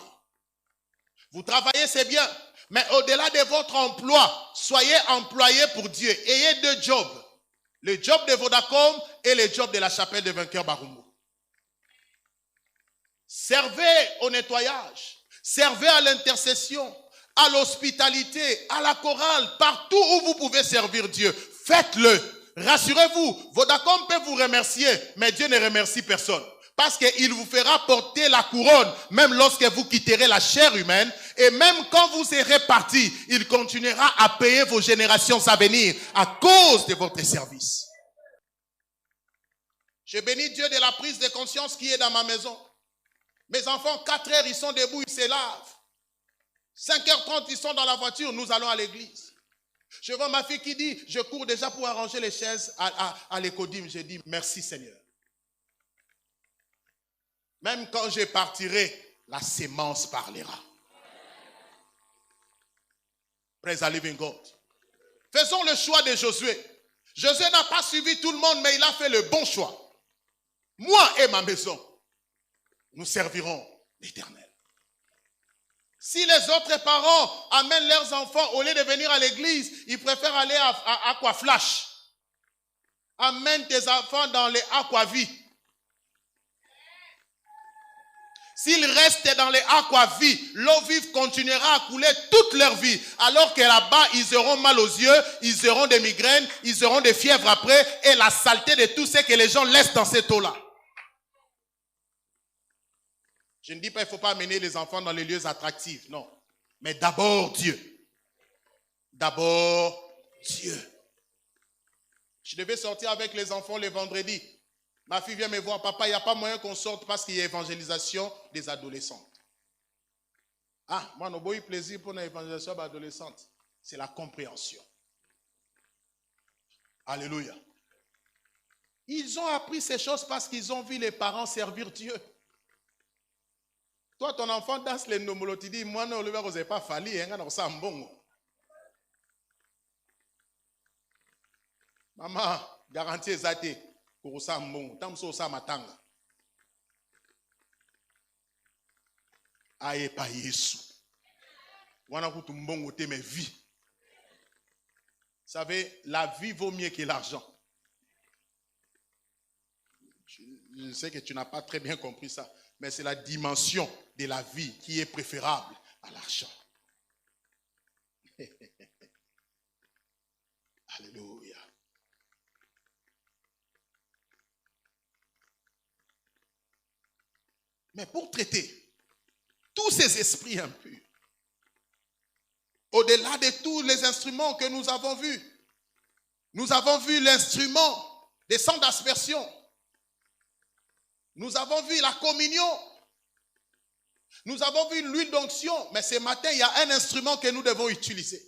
Vous travaillez, c'est bien. Mais au-delà de votre emploi, soyez employé pour Dieu. Ayez 2 jobs. Le job de Vodacom et le job de la chapelle de vainqueurs Barumo. Servez au nettoyage. Servez à l'intercession, à l'hospitalité, à la chorale, partout où vous pouvez servir Dieu. Faites-le. Rassurez-vous, Vodacom peut vous remercier, mais Dieu ne remercie personne. Parce qu'il vous fera porter la couronne, même lorsque vous quitterez la chair humaine. Et même quand vous serez parti, il continuera à payer vos générations à venir à cause de votre service. Je bénis Dieu de la prise de conscience qui est dans ma maison. Mes enfants, 4 heures, ils sont debout, ils se lavent. 5h30, ils sont dans la voiture, nous allons à l'église. Je vois ma fille qui dit, je cours déjà pour arranger les chaises à l'écodime. Je dis, merci Seigneur. Même quand je partirai, la sémence parlera. Praise the living God. Faisons le choix de Josué. Josué n'a pas suivi tout le monde, mais il a fait le bon choix. Moi et ma maison, nous servirons l'Éternel. Si les autres parents amènent leurs enfants, au lieu de venir à l'église, ils préfèrent aller à Aquaflash. Amène tes enfants dans les Aquavie. S'ils restent dans les Aquavie, l'eau vive continuera à couler toute leur vie. Alors que là-bas, ils auront mal aux yeux, ils auront des migraines, ils auront des fièvres après, et la saleté de tout ce que les gens laissent dans cette eau-là. Je ne dis pas qu'il ne faut pas amener les enfants dans les lieux attractifs, non. Mais d'abord Dieu. D'abord Dieu. Je devais sortir avec les enfants le vendredi. Ma fille vient me voir, papa, il n'y a pas moyen qu'on sorte parce qu'il y a évangélisation des adolescentes. Ah, moi, nous avons eu plaisir pour l'évangélisation des adolescentes. C'est la compréhension. Alléluia. Ils ont appris ces choses parce qu'ils ont vu les parents servir Dieu. Toi, ton enfant danse les nomolo, tu dis, moi, non, le verre, vous n'avez pas fallu, hein, on s'en bon. Maman, garantie ezate, pour ça, bon, tant que ça matanga. Aïe, pas Yesu. Wana kutu mbongo te mes vie. Vous savez, la vie vaut mieux que l'argent. Je sais que tu n'as pas très bien compris ça, mais c'est la dimension de la vie qui est préférable à l'argent. Alléluia. Mais pour traiter tous ces esprits impurs, au-delà de tous les instruments que nous avons vu l'instrument des sangs d'aspersion, nous avons vu la communion, nous avons vu l'huile d'onction, mais ce matin, il y a un instrument que nous devons utiliser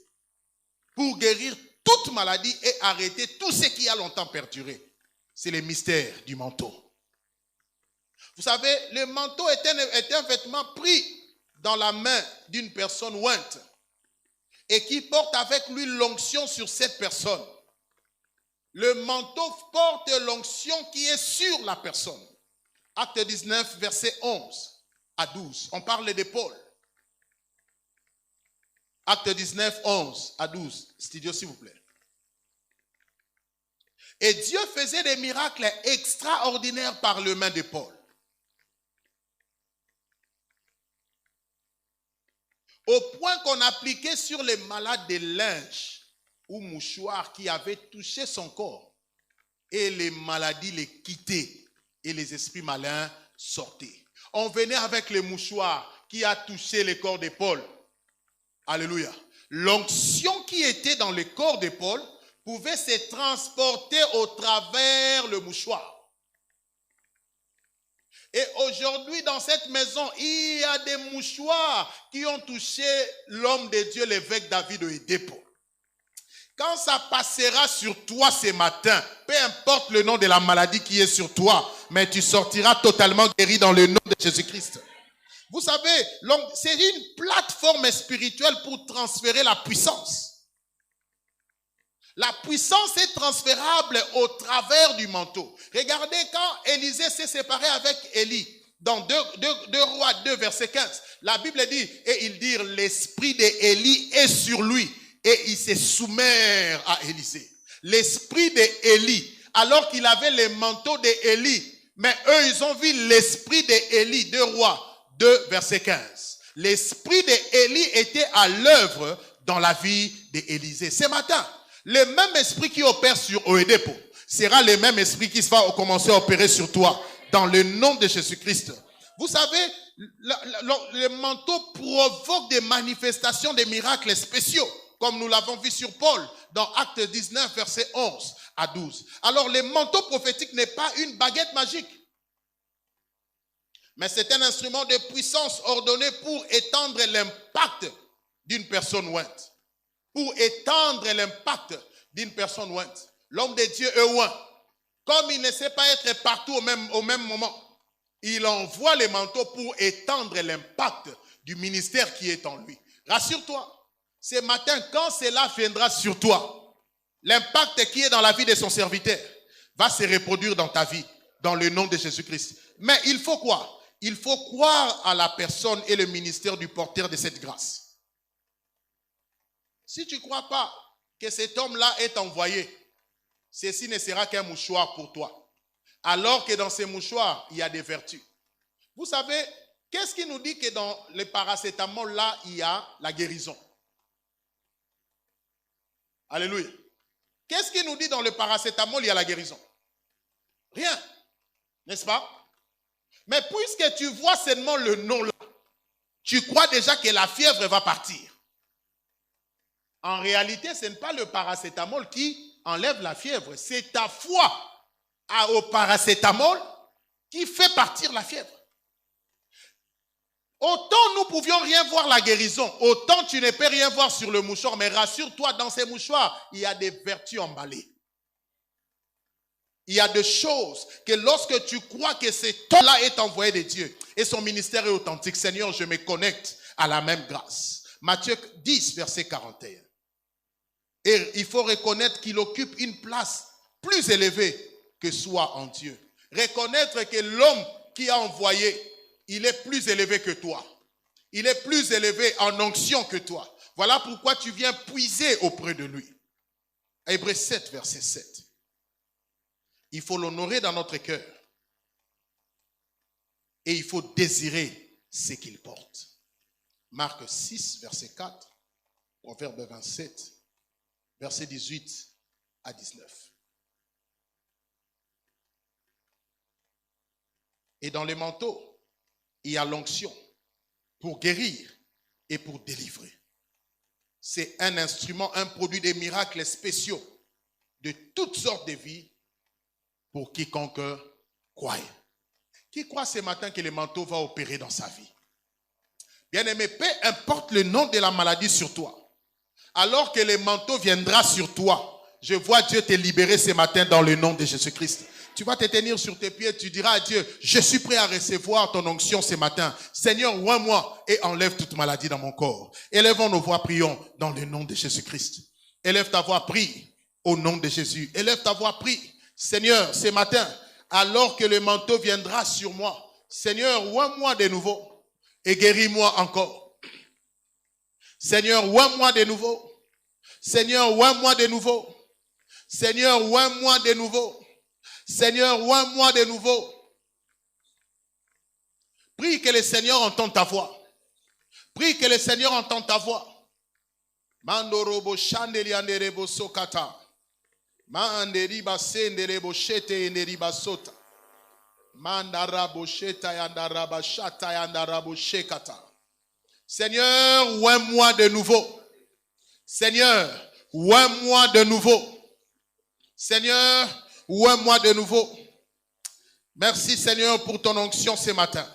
pour guérir toute maladie et arrêter tout ce qui a longtemps perduré. C'est le mystère du manteau. Vous savez, le manteau est un vêtement pris dans la main d'une personne ointe et qui porte avec lui l'onction sur cette personne. Le manteau porte l'onction qui est sur la personne. Acte 19, verset 11 à 12. On parle de Paul. Acte 19, 11 à 12. Studio, s'il vous plaît. Et Dieu faisait des miracles extraordinaires par les mains de Paul. Au point qu'on appliquait sur les malades des linges ou mouchoirs qui avaient touché son corps. Et les maladies les quittaient et les esprits malins sortaient. On venait avec les mouchoirs qui a touché le corps de Paul. Alléluia. L'onction qui était dans le corps de Paul pouvait se transporter au travers le mouchoir. Et aujourd'hui, dans cette maison, il y a des mouchoirs qui ont touché l'homme de Dieu, l'évêque David de Oedipo. Quand ça passera sur toi ce matin, peu importe le nom de la maladie qui est sur toi, mais tu sortiras totalement guéri dans le nom de Jésus-Christ. Vous savez, c'est une plateforme spirituelle pour transférer la puissance. La puissance est transférable au travers du manteau. Regardez quand Élisée s'est séparé avec Élie, dans 2 Rois 2, verset 15. La Bible dit, et ils dirent, l'esprit d'Élie est sur lui. Et il se soumet à Élisée. L'esprit d'Élie, alors qu'il avait les manteaux d'Élie, mais eux, ils ont vu l'esprit d'Élie, 2 Rois 2, verset 15. L'esprit d'Élie était à l'œuvre dans la vie d'Élisée. Ce matin, le même esprit qui opère sur Oedipo sera le même esprit qui va commencer à opérer sur toi dans le nom de Jésus-Christ. Vous savez, le manteau provoque des manifestations, des miracles spéciaux, comme nous l'avons vu sur Paul dans Acte 19, verset 11 à 12. Alors, le manteau prophétique n'est pas une baguette magique, mais c'est un instrument de puissance ordonné pour étendre l'impact d'une personne ointe. Pour étendre l'impact d'une personne ointe. L'homme de Dieu est oint. Comme il ne sait pas être partout au même moment, il envoie les manteaux pour étendre l'impact du ministère qui est en lui. Rassure-toi, Ce matin, quand cela viendra sur toi, l'impact qui est dans la vie de son serviteur va se reproduire dans ta vie, dans le nom de Jésus-Christ. Mais il faut quoi? Il faut croire à la personne et le ministère du porteur de cette grâce. Si tu ne crois pas que cet homme-là est envoyé, ceci ne sera qu'un mouchoir pour toi. Alors que dans ces mouchoirs, il y a des vertus. Vous savez, qu'est-ce qui nous dit que dans le paracétamol-là, il y a la guérison? Alléluia. Qu'est-ce qui nous dit dans le paracétamol, il y a la guérison? Rien. N'est-ce pas? Mais puisque tu vois seulement le nom là, tu crois déjà que la fièvre va partir. En réalité, ce n'est pas le paracétamol qui enlève la fièvre. C'est ta foi au paracétamol qui fait partir la fièvre. Autant nous pouvions rien voir la guérison, autant tu ne peux rien voir sur le mouchoir. Mais rassure-toi, dans ces mouchoirs, il y a des vertus emballées. Il y a des choses que lorsque tu crois que cet homme-là est envoyé de Dieu et son ministère est authentique, Seigneur, je me connecte à la même grâce. Matthieu 10, verset 41. Et il faut reconnaître qu'il occupe une place plus élevée que soi en Dieu. Reconnaître que l'homme qui a envoyé, il est plus élevé que toi. Il est plus élevé en onction que toi. Voilà pourquoi tu viens puiser auprès de lui. Hébreux 7, verset 7. Il faut l'honorer dans notre cœur. Et il faut désirer ce qu'il porte. Marc 6, verset 4. Proverbe 27, verset 18 à 19. Et dans les manteaux, il y a l'onction pour guérir et pour délivrer. C'est un instrument, un produit des miracles spéciaux de toutes sortes de vies pour quiconque croit. Qui croit ce matin que le manteau va opérer dans sa vie? Bien-aimé, peu importe le nom de la maladie sur toi, alors que le manteau viendra sur toi, je vois Dieu te libérer ce matin dans le nom de Jésus-Christ. Tu vas te tenir sur tes pieds, tu diras à Dieu, je suis prêt à recevoir ton onction ce matin. Seigneur, oins-moi et enlève toute maladie dans mon corps. Élevons nos voix, prions dans le nom de Jésus-Christ. Élève ta voix, prie au nom de Jésus. Élève ta voix, prie. Seigneur, ce matin, alors que le manteau viendra sur moi, Seigneur, oins-moi de nouveau et guéris-moi encore. Seigneur, oins-moi de nouveau. Seigneur, oins-moi de nouveau. Seigneur, oins-moi de nouveau. Seigneur, oins-moi de nouveau. Prie que le Seigneur entende ta voix. Prie que le Seigneur entende ta voix. Mandorobo chandeli anderebo sokata. Manderiba senderebo shete enderiba sota. Mandarabo sheta yandaraba shata yandarabo shekata. Seigneur, oins-moi de nouveau. Seigneur, oins-moi de nouveau. Seigneur, oins-moi de nouveau. Merci Seigneur pour ton onction ce matin.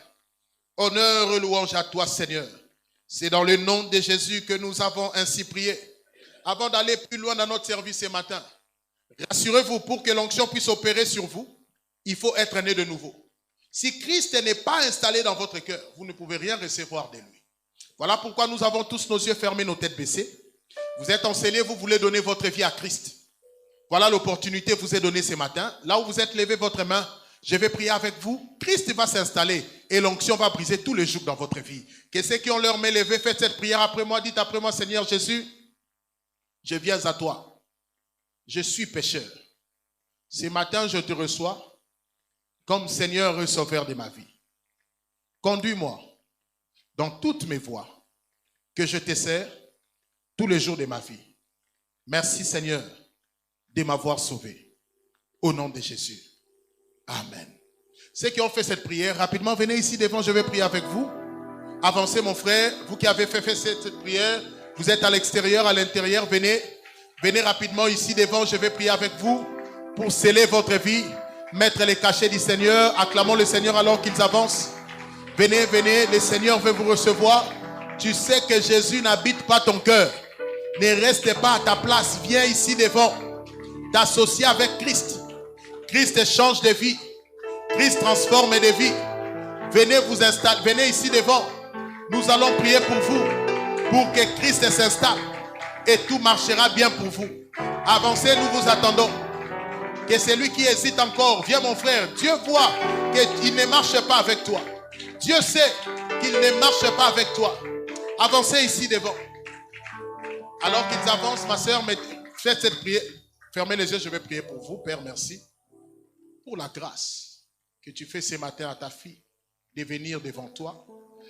Honneur et louange à toi Seigneur. C'est dans le nom de Jésus que nous avons ainsi prié. Avant d'aller plus loin dans notre service ce matin, rassurez-vous, pour que l'onction puisse opérer sur vous, il faut être né de nouveau. Si Christ n'est pas installé dans votre cœur, vous ne pouvez rien recevoir de lui. Voilà pourquoi nous avons tous nos yeux fermés, nos têtes baissées. Vous êtes enseignés, vous voulez donner votre vie à Christ. Voilà l'opportunité vous est donnée ce matin. Là où vous êtes, levez votre main. Je vais prier avec vous. Christ va s'installer et l'onction va briser tous les jours dans votre vie. Que ceux qui ont leur main levée, faites cette prière après moi. Dites après moi, Seigneur Jésus, je viens à toi. Je suis pécheur. Ce matin, je te reçois comme Seigneur et Sauveur de ma vie. Conduis-moi dans toutes mes voies, que je te sers tous les jours de ma vie. Merci Seigneur de m'avoir sauvé. Au nom de Jésus. Amen. Ceux qui ont fait cette prière, rapidement, venez ici devant, je vais prier avec vous. Avancez mon frère, vous qui avez fait cette prière, vous êtes à l'extérieur, à l'intérieur, venez. Venez rapidement ici devant, je vais prier avec vous pour sceller votre vie, mettre les cachets du Seigneur. Acclamons le Seigneur alors qu'ils avancent. Venez, venez, le Seigneur veut vous recevoir. Tu sais que Jésus n'habite pas ton cœur. Ne reste pas à ta place, viens ici devant. T'associer avec Christ. Christ change de vie. Christ transforme des vies. Venez vous installer, venez ici devant. Nous allons prier pour vous, pour que Christ s'installe. et tout marchera bien pour vous. Avancez, nous vous attendons. Que celui qui hésite encore, viens mon frère, Dieu voit qu'il ne marche pas avec toi. Dieu sait qu'il ne marche pas avec toi. Avancez ici devant. Alors qu'ils avancent, ma soeur, faites cette prière. Fermez les yeux, je vais prier pour vous. Père, merci pour la grâce que tu fais ce matin à ta fille de venir devant toi.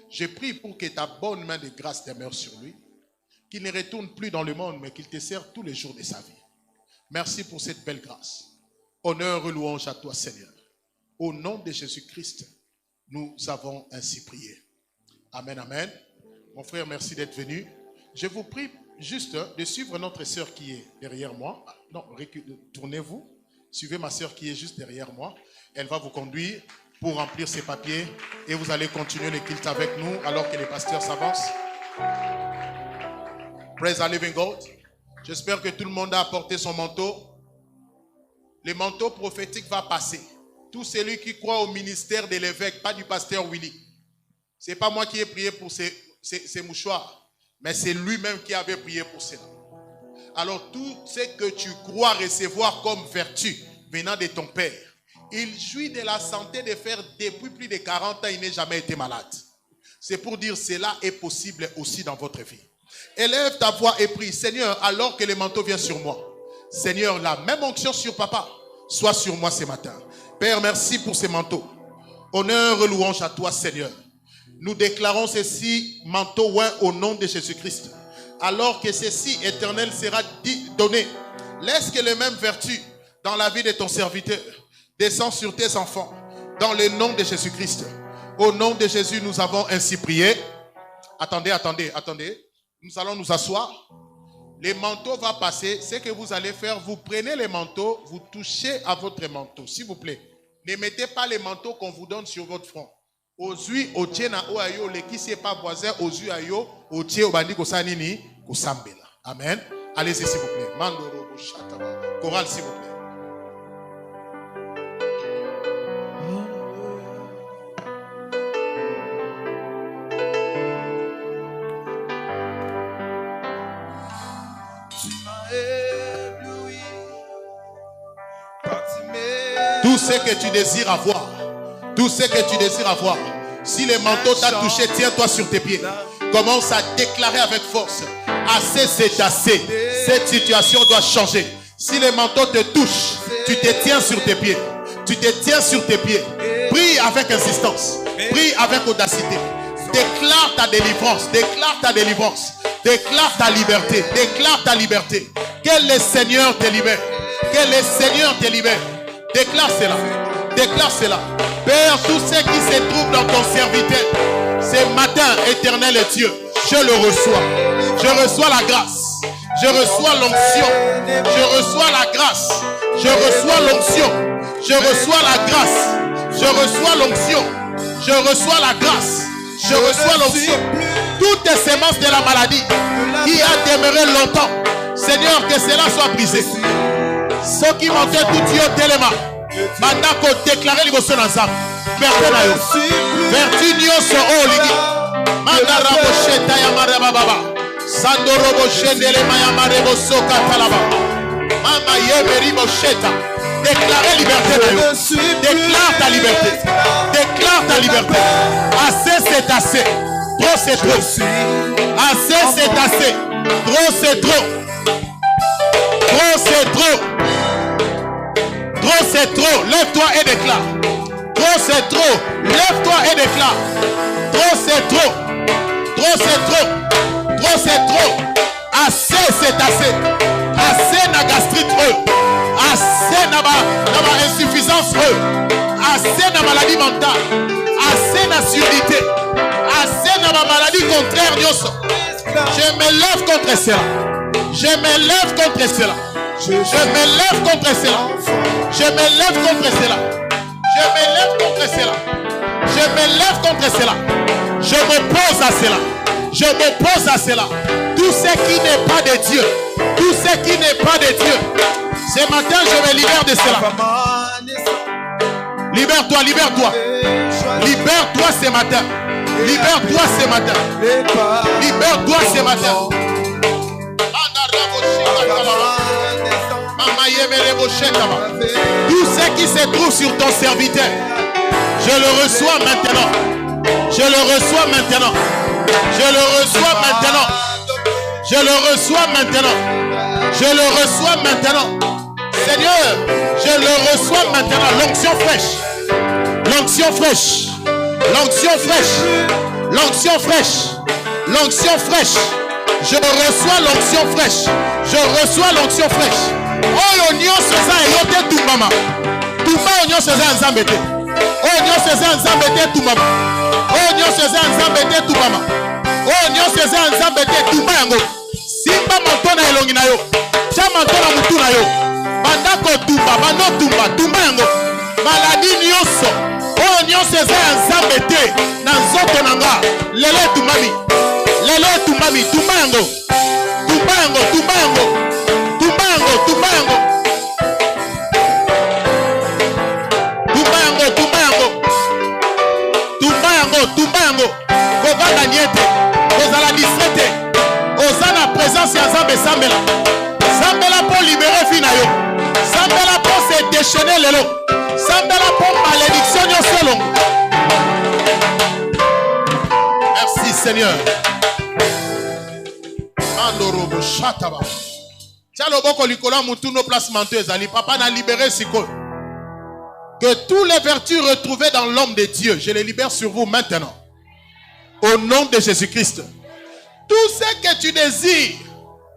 Je prie pour que ta bonne main de grâce demeure sur lui. Qu'il ne retourne plus dans le monde, mais qu'il te serve tous les jours de sa vie. Merci pour cette belle grâce. Honneur et louange à toi, Seigneur. Au nom de Jésus-Christ, nous avons ainsi prié. Amen, amen. Mon frère, merci d'être venu. Je vous prie juste de suivre notre sœur qui est derrière moi. Non, tournez-vous. Suivez ma sœur qui est juste derrière moi. Elle va vous conduire pour remplir ses papiers et vous allez continuer le culte avec nous alors que les pasteurs s'avancent. Praise the living God. J'espère que tout le monde a apporté son manteau. Le manteau prophétique va passer. Tout celui qui croit au ministère de l'évêque, pas du pasteur Willy. Ce n'est pas moi qui ai prié pour ces mouchoirs, mais c'est lui-même qui avait prié pour cela. Alors tout ce que tu crois recevoir comme vertu venant de ton Père, il jouit de la santé de faire depuis plus de 40 ans, il n'a jamais été malade. C'est pour dire cela est possible aussi dans votre vie. Élève ta voix et prie, Seigneur, alors que le manteau vient sur moi. Seigneur, la même onction sur papa soit sur moi ce matin. Père, merci pour ces manteaux. Honneur et louange à toi, Seigneur. Nous déclarons ceci, manteau oint au nom de Jésus-Christ. Alors que ceci, éternel, sera donné. Laisse que les mêmes vertus dans la vie de ton serviteur descendent sur tes enfants. Dans le nom de Jésus-Christ. Au nom de Jésus, nous avons ainsi prié. Attendez. Nous allons nous asseoir. Les manteaux vont passer. Ce que vous allez faire, vous prenez les manteaux, vous touchez à votre manteau. S'il vous plaît, ne mettez pas les manteaux qu'on vous donne sur votre front. Ozui, otiena oayo, le qui n'est pas voisin, ozu ayo, otie obandi kosanini, kosambela. Amen. Allez-y s'il vous plaît. Mandoro, chataba. Chorale s'il vous plaît. Tout ce que tu désires avoir, tout ce que tu désires avoir, si le manteau t'a touché, tiens-toi sur tes pieds. Commence à déclarer avec force. Assez, c'est assez. Cette situation doit changer. Si le manteau te touche, tu te tiens sur tes pieds. Tu te tiens sur tes pieds. Prie avec insistance. Prie avec audacité. Déclare ta délivrance. Déclare ta délivrance. Déclare ta liberté. Déclare ta liberté. Que le Seigneur te libère. Que le Seigneur te libère. Déclare cela. Déclare cela. Père, tout ce qui se trouve dans ton serviteur, ce matin, éternel Dieu, je le reçois. Je reçois la grâce. Je reçois l'onction. Je reçois la grâce. Je reçois l'onction. Je reçois la grâce. Je reçois l'onction. Je reçois la grâce. Je reçois l'onction. Toutes les semences de la maladie qui a demeuré longtemps, Seigneur, que cela soit brisé. Ceux qui montaient tout au téléma, maintenant qu'on déclarait les gosses dans ça, vertu nyoso oligi, mandara bosheta ya maraba baba, sandoro boshende le maya marebo soka talaba, mama yeberi bosheta. Déclarez liberté d'ailleurs. Déclare ta liberté. Déclare ta liberté. Assez c'est assez. Trop c'est trop. Assez c'est assez. Trop c'est trop. Trop c'est trop. Trop c'est trop. Lève-toi et déclare. Trop c'est trop. Lève-toi et déclare. Trop c'est trop. Trop c'est trop. Trop c'est trop. Assez c'est assez. Assez na gastrite assez na insuffisance assez na maladie mentale, assez na surdité, assez na maladie contraire. Je me lève contre cela. Je me lève contre cela. Je me lève contre cela. Je me lève contre cela. Je me lève contre cela. Je me lève contre cela. Je m'oppose à cela. Je m'oppose à cela. Tout ce qui n'est pas de Dieu, tout ce qui n'est pas de Dieu, ce matin je me libère de cela. Libère-toi, libère-toi. Libère-toi ce matin. Libère-toi ce matin. Libère-toi ce matin. Tout ce qui se trouve sur ton serviteur, je le reçois maintenant. Je le reçois maintenant. Je le reçois maintenant. Je le reçois maintenant. Je le reçois maintenant. Seigneur, je le reçois maintenant. L'onction fraîche. L'onction fraîche. L'onction fraîche. L'onction fraîche. L'onction fraîche. Je reçois l'onction fraîche. Je reçois l'onction fraîche. Oh, l'oignon César et l'autre tout maman. Tout bas, l'oignon César et Zambété. Oh, l'oignon César et Zambété tout maman. Oh, l'oignon César et Zambété tout maman. Oh, l'oignon César et Zambété tout maman. Simba mantona elongi na yo. Cha mantona mutu na yo. Bandako tumba, bando tumba, tumba yango. Maladi nyonso. Oh, l'oignon César et Zambété. Nanzoto nanga. Lele tumami. Lele tumami, tumba yango. Tumba yango, tumba yango. Tumbango, tumbango. Tumbango, tumbango. Tumbango, tumbango. Kovanda niete. Kozala distraite. Osana présence ya Nzambe sambela. Sambela pour libérer fina yo. Sambela pour se déchaîner lelo. Sambela pour malédiction yo selon. Merci Seigneur. Mandorobo Shataba. Papa n'a libéré Siko. Que tous les vertus retrouvées dans l'homme de Dieu, je les libère sur vous maintenant. Au nom de Jésus-Christ. Tout ce que tu désires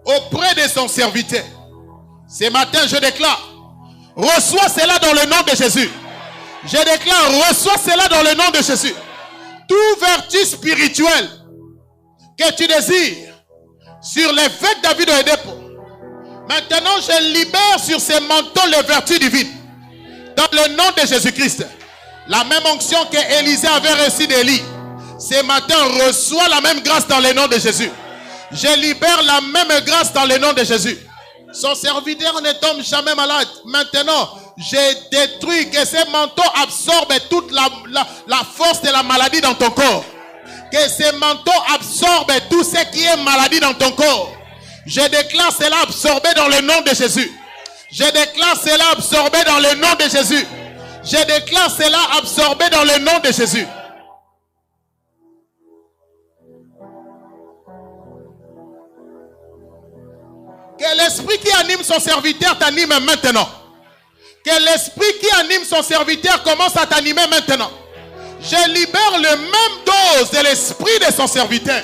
auprès de son serviteur, ce matin je déclare, reçois cela dans le nom de Jésus. Je déclare, reçois cela dans le nom de Jésus. Tout vertu spirituelle que tu désires sur l'évêque David Oyedepo, maintenant, je libère sur ces manteaux les vertus divines. Dans le nom de Jésus-Christ. La même onction que Élisée avait reçue d'Élie. Ce matin, reçois la même grâce dans le nom de Jésus. Je libère la même grâce dans le nom de Jésus. Son serviteur ne tombe jamais malade. Maintenant, je détruis que ces manteaux absorbent toute la force de la maladie dans ton corps. Que ces manteaux absorbent tout ce qui est maladie dans ton corps. Je déclare cela absorbé dans le nom de Jésus. Je déclare cela absorbé dans le nom de Jésus. Je déclare cela absorbé dans le nom de Jésus. Que l'esprit qui anime son serviteur t'anime maintenant. Que l'esprit qui anime son serviteur commence à t'animer maintenant. Je libère le même dose de l'esprit de son serviteur.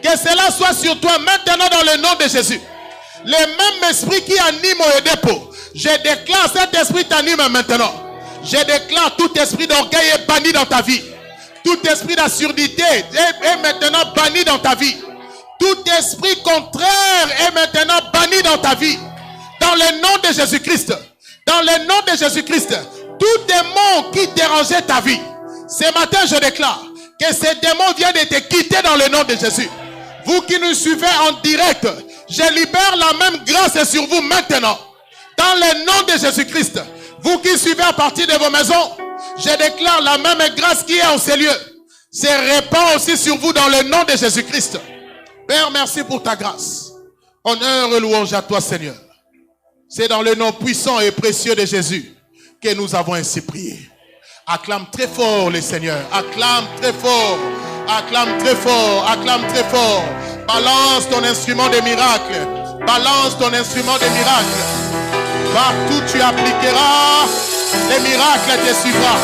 Que cela soit sur toi maintenant dans le nom de Jésus. Le même esprit qui anime au dépôt. Je déclare cet esprit t'anime maintenant. Je déclare tout esprit d'orgueil est banni dans ta vie. Tout esprit d'assurdité est maintenant banni dans ta vie. Tout esprit contraire est maintenant banni dans ta vie. Dans le nom de Jésus-Christ. Dans le nom de Jésus-Christ. Tout démon qui dérangeait ta vie. Ce matin je déclare que ces démons viennent de te quitter dans le nom de Jésus. Vous qui nous suivez en direct, je libère la même grâce sur vous maintenant. Dans le nom de Jésus-Christ. Vous qui suivez à partir de vos maisons, je déclare la même grâce qui est en ces lieux. Se répand aussi sur vous dans le nom de Jésus-Christ. Père, merci pour ta grâce. Honneur et louange à toi, Seigneur. C'est dans le nom puissant et précieux de Jésus que nous avons ainsi prié. Acclame très fort le Seigneur. Acclame très fort. Acclame très fort, acclame très fort. Balance ton instrument de miracle. Balance ton instrument de miracle. Partout tu appliqueras, les miracles te suivra.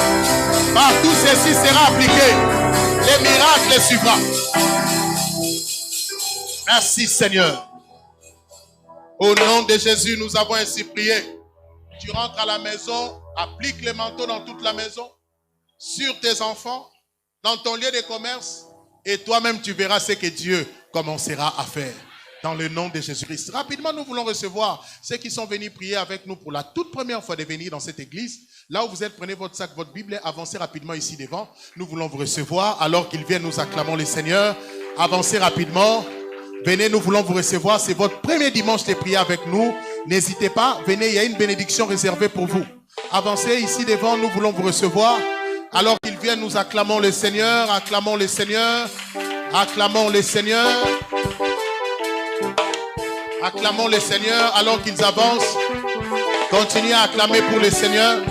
Partout ceci sera appliqué, les miracles suivra. Merci Seigneur. Au nom de Jésus, nous avons ainsi prié. Tu rentres à la maison, applique les manteaux dans toute la maison, sur tes enfants, dans ton lieu de commerce, et toi-même tu verras ce que Dieu commencera à faire. Dans le nom de Jésus-Christ. Rapidement, nous voulons recevoir ceux qui sont venus prier avec nous pour la toute première fois de venir dans cette église. Là où vous êtes, prenez votre sac, votre Bible et avancez rapidement ici devant. Nous voulons vous recevoir. Alors qu'ils viennent, nous acclamons le Seigneur. Avancez rapidement. Venez, nous voulons vous recevoir. C'est votre premier dimanche de prier avec nous. N'hésitez pas. Venez, il y a une bénédiction réservée pour vous. Avancez ici devant, nous voulons vous recevoir. Alors qu'ils viennent, nous acclamons le Seigneur. Acclamons le Seigneur. Acclamons le Seigneur. Acclamons le Seigneur alors qu'ils avancent. Continuez à acclamer pour le Seigneur.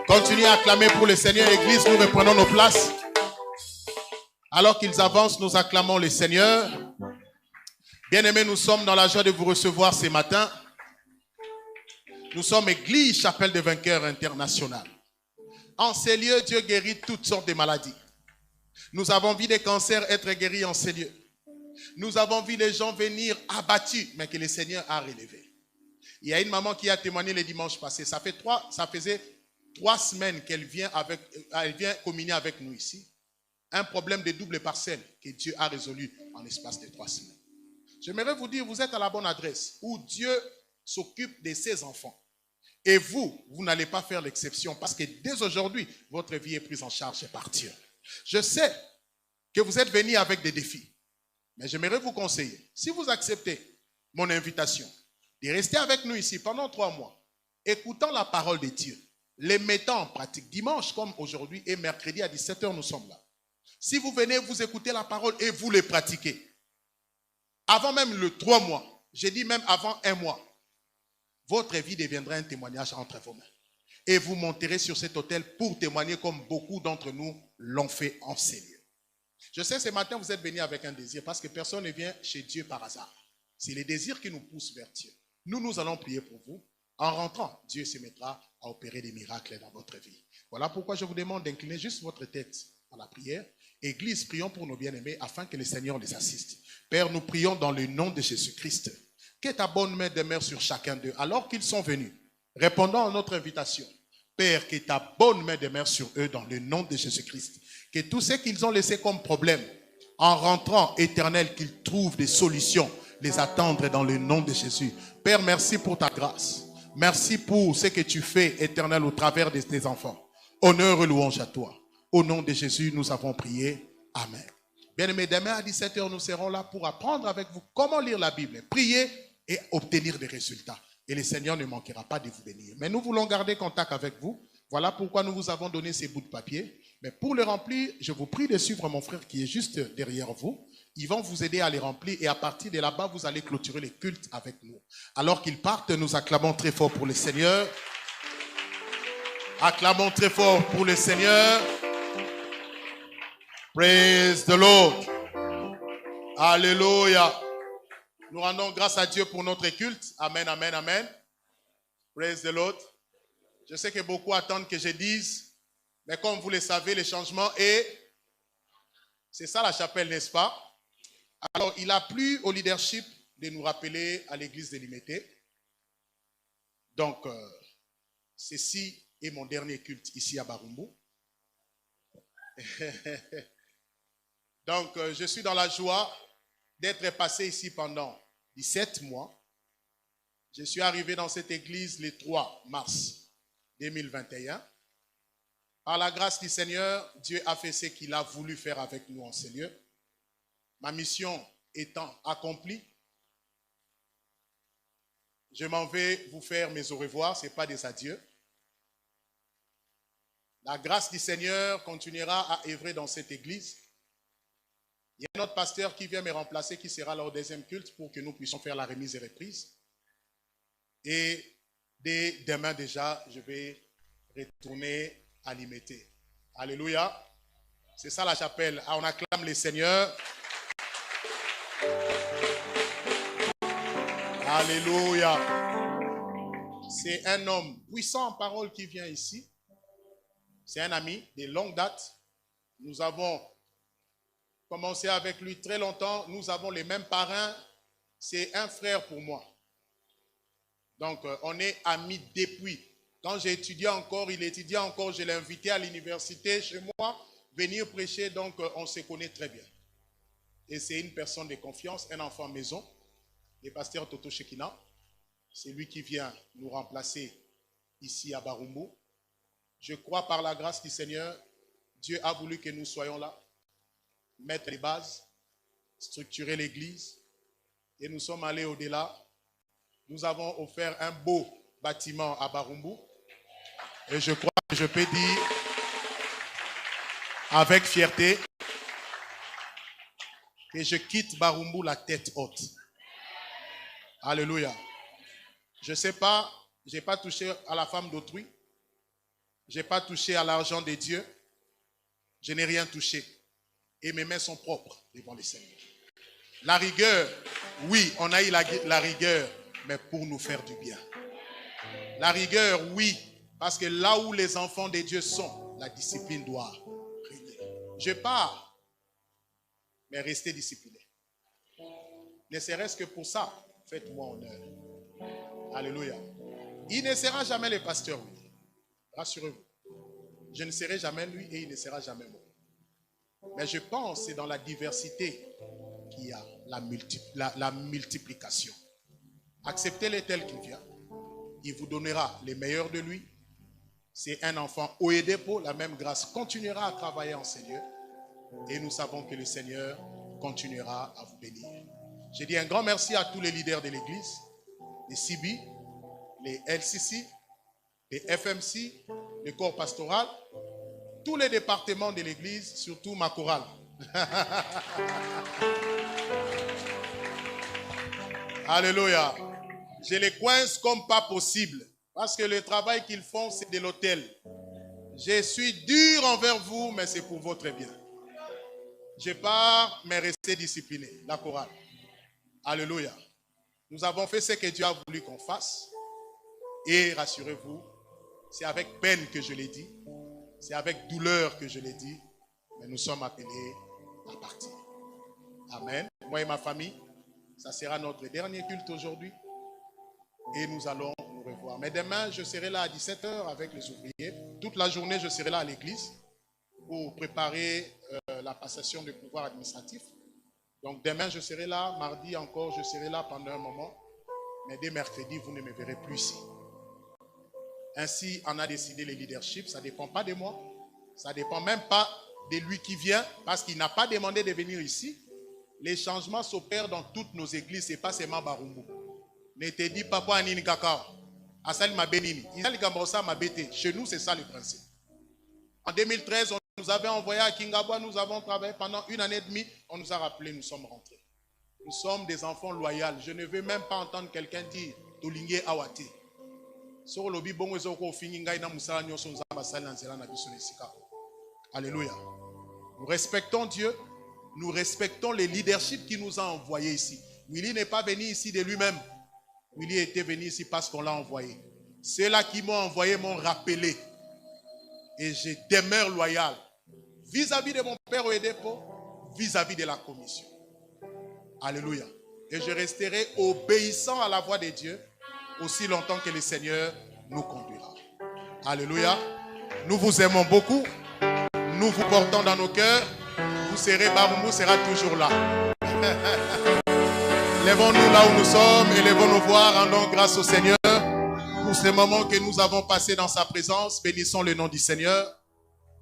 Continuez à acclamer pour le Seigneur. Église, nous reprenons nos places. Alors qu'ils avancent, nous acclamons le Seigneur. Bien-aimés, nous sommes dans la joie de vous recevoir ce matin. Nous sommes Église Chapelle des Vainqueurs Internationale. En ces lieux, Dieu guérit toutes sortes de maladies. Nous avons vu des cancers être guéris en ces lieux. Nous avons vu les gens venir abattus, mais que le Seigneur a relevés. Il y a une maman qui a témoigné le dimanche passé. Ça faisait 3 semaines qu'elle vient communier avec nous ici. Un problème de double parcelle que Dieu a résolu en l'espace de 3 semaines. J'aimerais vous dire, vous êtes à la bonne adresse où Dieu s'occupe de ses enfants. Et vous n'allez pas faire l'exception parce que dès aujourd'hui, votre vie est prise en charge par Dieu. Je sais que vous êtes venus avec des défis, mais j'aimerais vous conseiller, si vous acceptez mon invitation, de rester avec nous ici pendant 3 mois, écoutant la parole de Dieu, les mettant en pratique. Dimanche comme aujourd'hui et mercredi à 17h, nous sommes là. Si vous venez, vous écoutez la parole et vous les pratiquez, avant même le 3 mois, j'ai dit même avant 1 mois, votre vie deviendra un témoignage entre vos mains. Et vous monterez sur cet autel pour témoigner comme beaucoup d'entre nous l'ont fait en ces lieux. Je sais, ce matin, vous êtes venus avec un désir parce que personne ne vient chez Dieu par hasard. C'est le désir qui nous pousse vers Dieu. Nous allons prier pour vous. En rentrant, Dieu se mettra à opérer des miracles dans votre vie. Voilà pourquoi je vous demande d'incliner juste votre tête à la prière. Église, prions pour nos bien-aimés afin que le Seigneur les assiste. Père, nous prions dans le nom de Jésus-Christ. Que ta bonne main demeure sur chacun d'eux alors qu'ils sont venus, répondant à notre invitation. Père, que ta bonne main demeure sur eux dans le nom de Jésus-Christ. Que tout ce qu'ils ont laissé comme problème, en rentrant, Éternel, qu'ils trouvent des solutions, les attendre dans le nom de Jésus. Père, merci pour ta grâce. Merci pour ce que tu fais, Éternel, au travers de tes enfants. Honneur et louange à toi. Au nom de Jésus, nous avons prié. Amen. Bien-aimés, demain à 17h, nous serons là pour apprendre avec vous comment lire la Bible, prier et obtenir des résultats. Et le Seigneur ne manquera pas de vous bénir. Mais nous voulons garder contact avec vous. Voilà pourquoi nous vous avons donné ces bouts de papier. Mais pour les remplir, je vous prie de suivre mon frère qui est juste derrière vous. Ils vont vous aider à les remplir et à partir de là-bas, vous allez clôturer les cultes avec nous. Alors qu'ils partent, nous acclamons très fort pour le Seigneur. Acclamons très fort pour le Seigneur. Praise the Lord. Alléluia. Nous rendons grâce à Dieu pour notre culte. Amen, amen, amen. Praise the Lord. Je sais que beaucoup attendent que je dise, mais comme vous le savez, le changement est... C'est ça la chapelle, n'est-ce pas? Alors, il a plu au leadership de nous rappeler à l'église de Limité. Donc, ceci est mon dernier culte ici à Barumbu. Donc, je suis dans la joie d'être passé ici pendant 17 mois. Je suis arrivé dans cette église le 3 mars 2021. Par la grâce du Seigneur, Dieu a fait ce qu'il a voulu faire avec nous en ces lieux. Ma mission étant accomplie, je m'en vais vous faire mes au revoir, ce n'est pas des adieux. La grâce du Seigneur continuera à œuvrer dans cette église. Il y a un autre pasteur qui vient me remplacer, qui sera là au deuxième culte pour que nous puissions faire la remise et reprise. Et dès demain déjà, je vais retourner à Limité. Alléluia. C'est ça la chapelle. On acclame le Seigneur. Alléluia. C'est un homme puissant en parole qui vient ici. C'est un ami de longue date. Nous avons commencé avec lui très longtemps. Nous avons les mêmes parrains. C'est un frère pour moi. Donc, on est amis depuis. Quand j'ai étudié encore, il étudiait encore. Je l'ai invité à l'université chez moi, venir prêcher. Donc, on se connaît très bien. Et c'est une personne de confiance, un enfant maison. Le pasteur Toto Shekina. C'est lui qui vient nous remplacer ici à Barumbu. Je crois par la grâce du Seigneur, Dieu a voulu que nous soyons là, mettre les bases, structurer l'église. Et nous sommes allés au-delà. Nous avons offert un beau bâtiment à Barumbu. Et je crois que je peux dire avec fierté Et je quitte Barumbu la tête haute. Alléluia. Je ne sais pas, je n'ai pas touché à la femme d'autrui. Je n'ai pas touché à l'argent de Dieu. Je n'ai rien touché. Et mes mains sont propres devant le Seigneur. La rigueur, oui, on a eu la rigueur, mais pour nous faire du bien. La rigueur, oui, parce que là où les enfants de Dieu sont, la discipline doit régner. Je pars, mais restez discipliné. Ne serait-ce que pour ça, faites-moi honneur. Alléluia. Il ne sera jamais le pasteur, oui. Rassurez-vous. Je ne serai jamais lui et il ne sera jamais moi. Mais je pense que c'est dans la diversité qu'il y a la multiplication. Acceptez-le tel qu'il vient. Il vous donnera les meilleurs de lui. C'est un enfant haut et dépôt. La même grâce continuera à travailler en Seigneur. Et nous savons que le Seigneur continuera à vous bénir. Je dis un grand merci à tous les leaders de l'église, les CB, les LCC, les FMC, le corps pastoral, tous les départements de l'église, surtout ma chorale. Alléluia. Je les coince comme pas possible. Parce que le travail qu'ils font, c'est de l'autel. Je suis dur envers vous, mais c'est pour votre bien. Je pars, mais restez discipliné. La chorale. Alléluia. Nous avons fait ce que Dieu a voulu qu'on fasse. Et rassurez-vous, c'est avec peine que je l'ai dit. C'est avec douleur que je l'ai dit. Mais nous sommes appelés à partir. Amen. Moi et ma famille, ça sera notre dernier culte aujourd'hui. Et nous allons nous revoir. Mais demain, je serai là à 17h avec les ouvriers. Toute la journée, je serai là à l'église pour préparer la passation de pouvoir administratif. Donc demain, je serai là. Mardi encore, je serai là pendant un moment. Mais dès mercredi, vous ne me verrez plus ici. Ainsi, on a décidé le leadership. Ça ne dépend pas de moi. Ça ne dépend même pas de lui qui vient. Parce qu'il n'a pas demandé de venir ici. Les changements s'opèrent dans toutes nos églises. Ce n'est pas seulement Barumbu. Ne te dis pas pour Anini Kakao. Asali Mabenini. Chez nous, c'est ça le principe. En 2013, on nous avait envoyé à Kingabwa. Nous avons travaillé pendant 1 année et demie. On nous a rappelé, nous sommes rentrés. Nous sommes des enfants loyaux. Je ne veux même pas entendre quelqu'un dire Tolingue Awate. Alléluia. Nous respectons Dieu. Nous respectons les leaderships qui nous a envoyés ici. Willy n'est pas venu ici de lui-même. Willy était venu ici parce qu'on l'a envoyé. Ceux-là qui m'ont envoyé m'ont rappelé. Et je demeure loyal vis-à-vis de mon père au dépôt, vis-à-vis de la commission. Alléluia. Et je resterai obéissant à la voix de Dieu aussi longtemps que le Seigneur nous conduira. Alléluia. Nous vous aimons beaucoup. Nous vous portons dans nos cœurs. Vous serez, Barumbu sera toujours là. Lèvons-nous là où nous sommes, élevons nos voix, rendons grâce au Seigneur pour ces moments que nous avons passés dans sa présence. Bénissons le nom du Seigneur.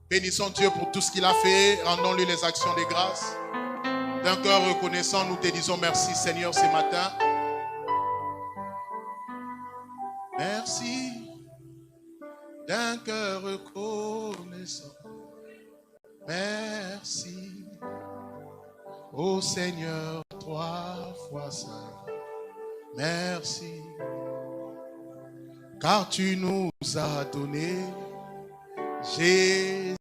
Bénissons Dieu pour tout ce qu'il a fait. Rendons-lui les actions de grâce. D'un cœur reconnaissant, nous te disons merci Seigneur ce matin. Merci. D'un cœur reconnaissant. Merci. Ô Seigneur, 3 fois saint. Merci. Car tu nous as donné Jésus-Christ,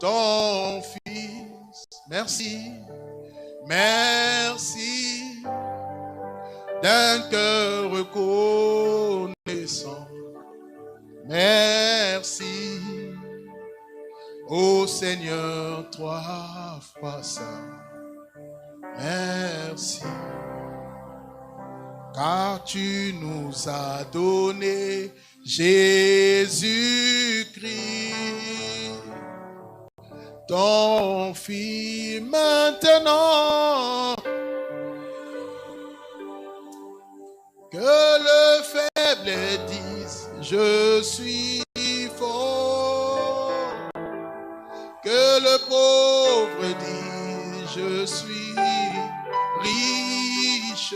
ton Fils. Merci. Merci. D'un cœur reconnaissant. Merci. Ô Seigneur, 3 fois saint. Merci. Car tu nous as donné Jésus-Christ, ton Fils. Maintenant que le faible dise je suis fort, que le pauvre dise je suis riche.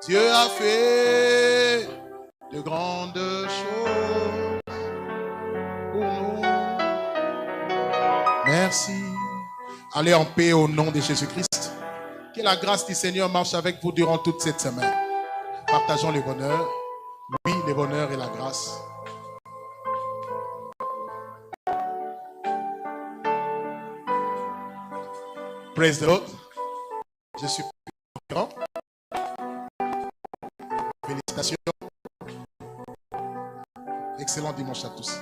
Dieu a fait de grandes choses pour nous. Merci. Allez en paix au nom de Jésus-Christ. Que la grâce du Seigneur marche avec vous durant toute cette semaine. Partageons le bonheur. Oui, le bonheur et la grâce. Praise the Lord. Je suis grand. Félicitations. Excellent dimanche à tous.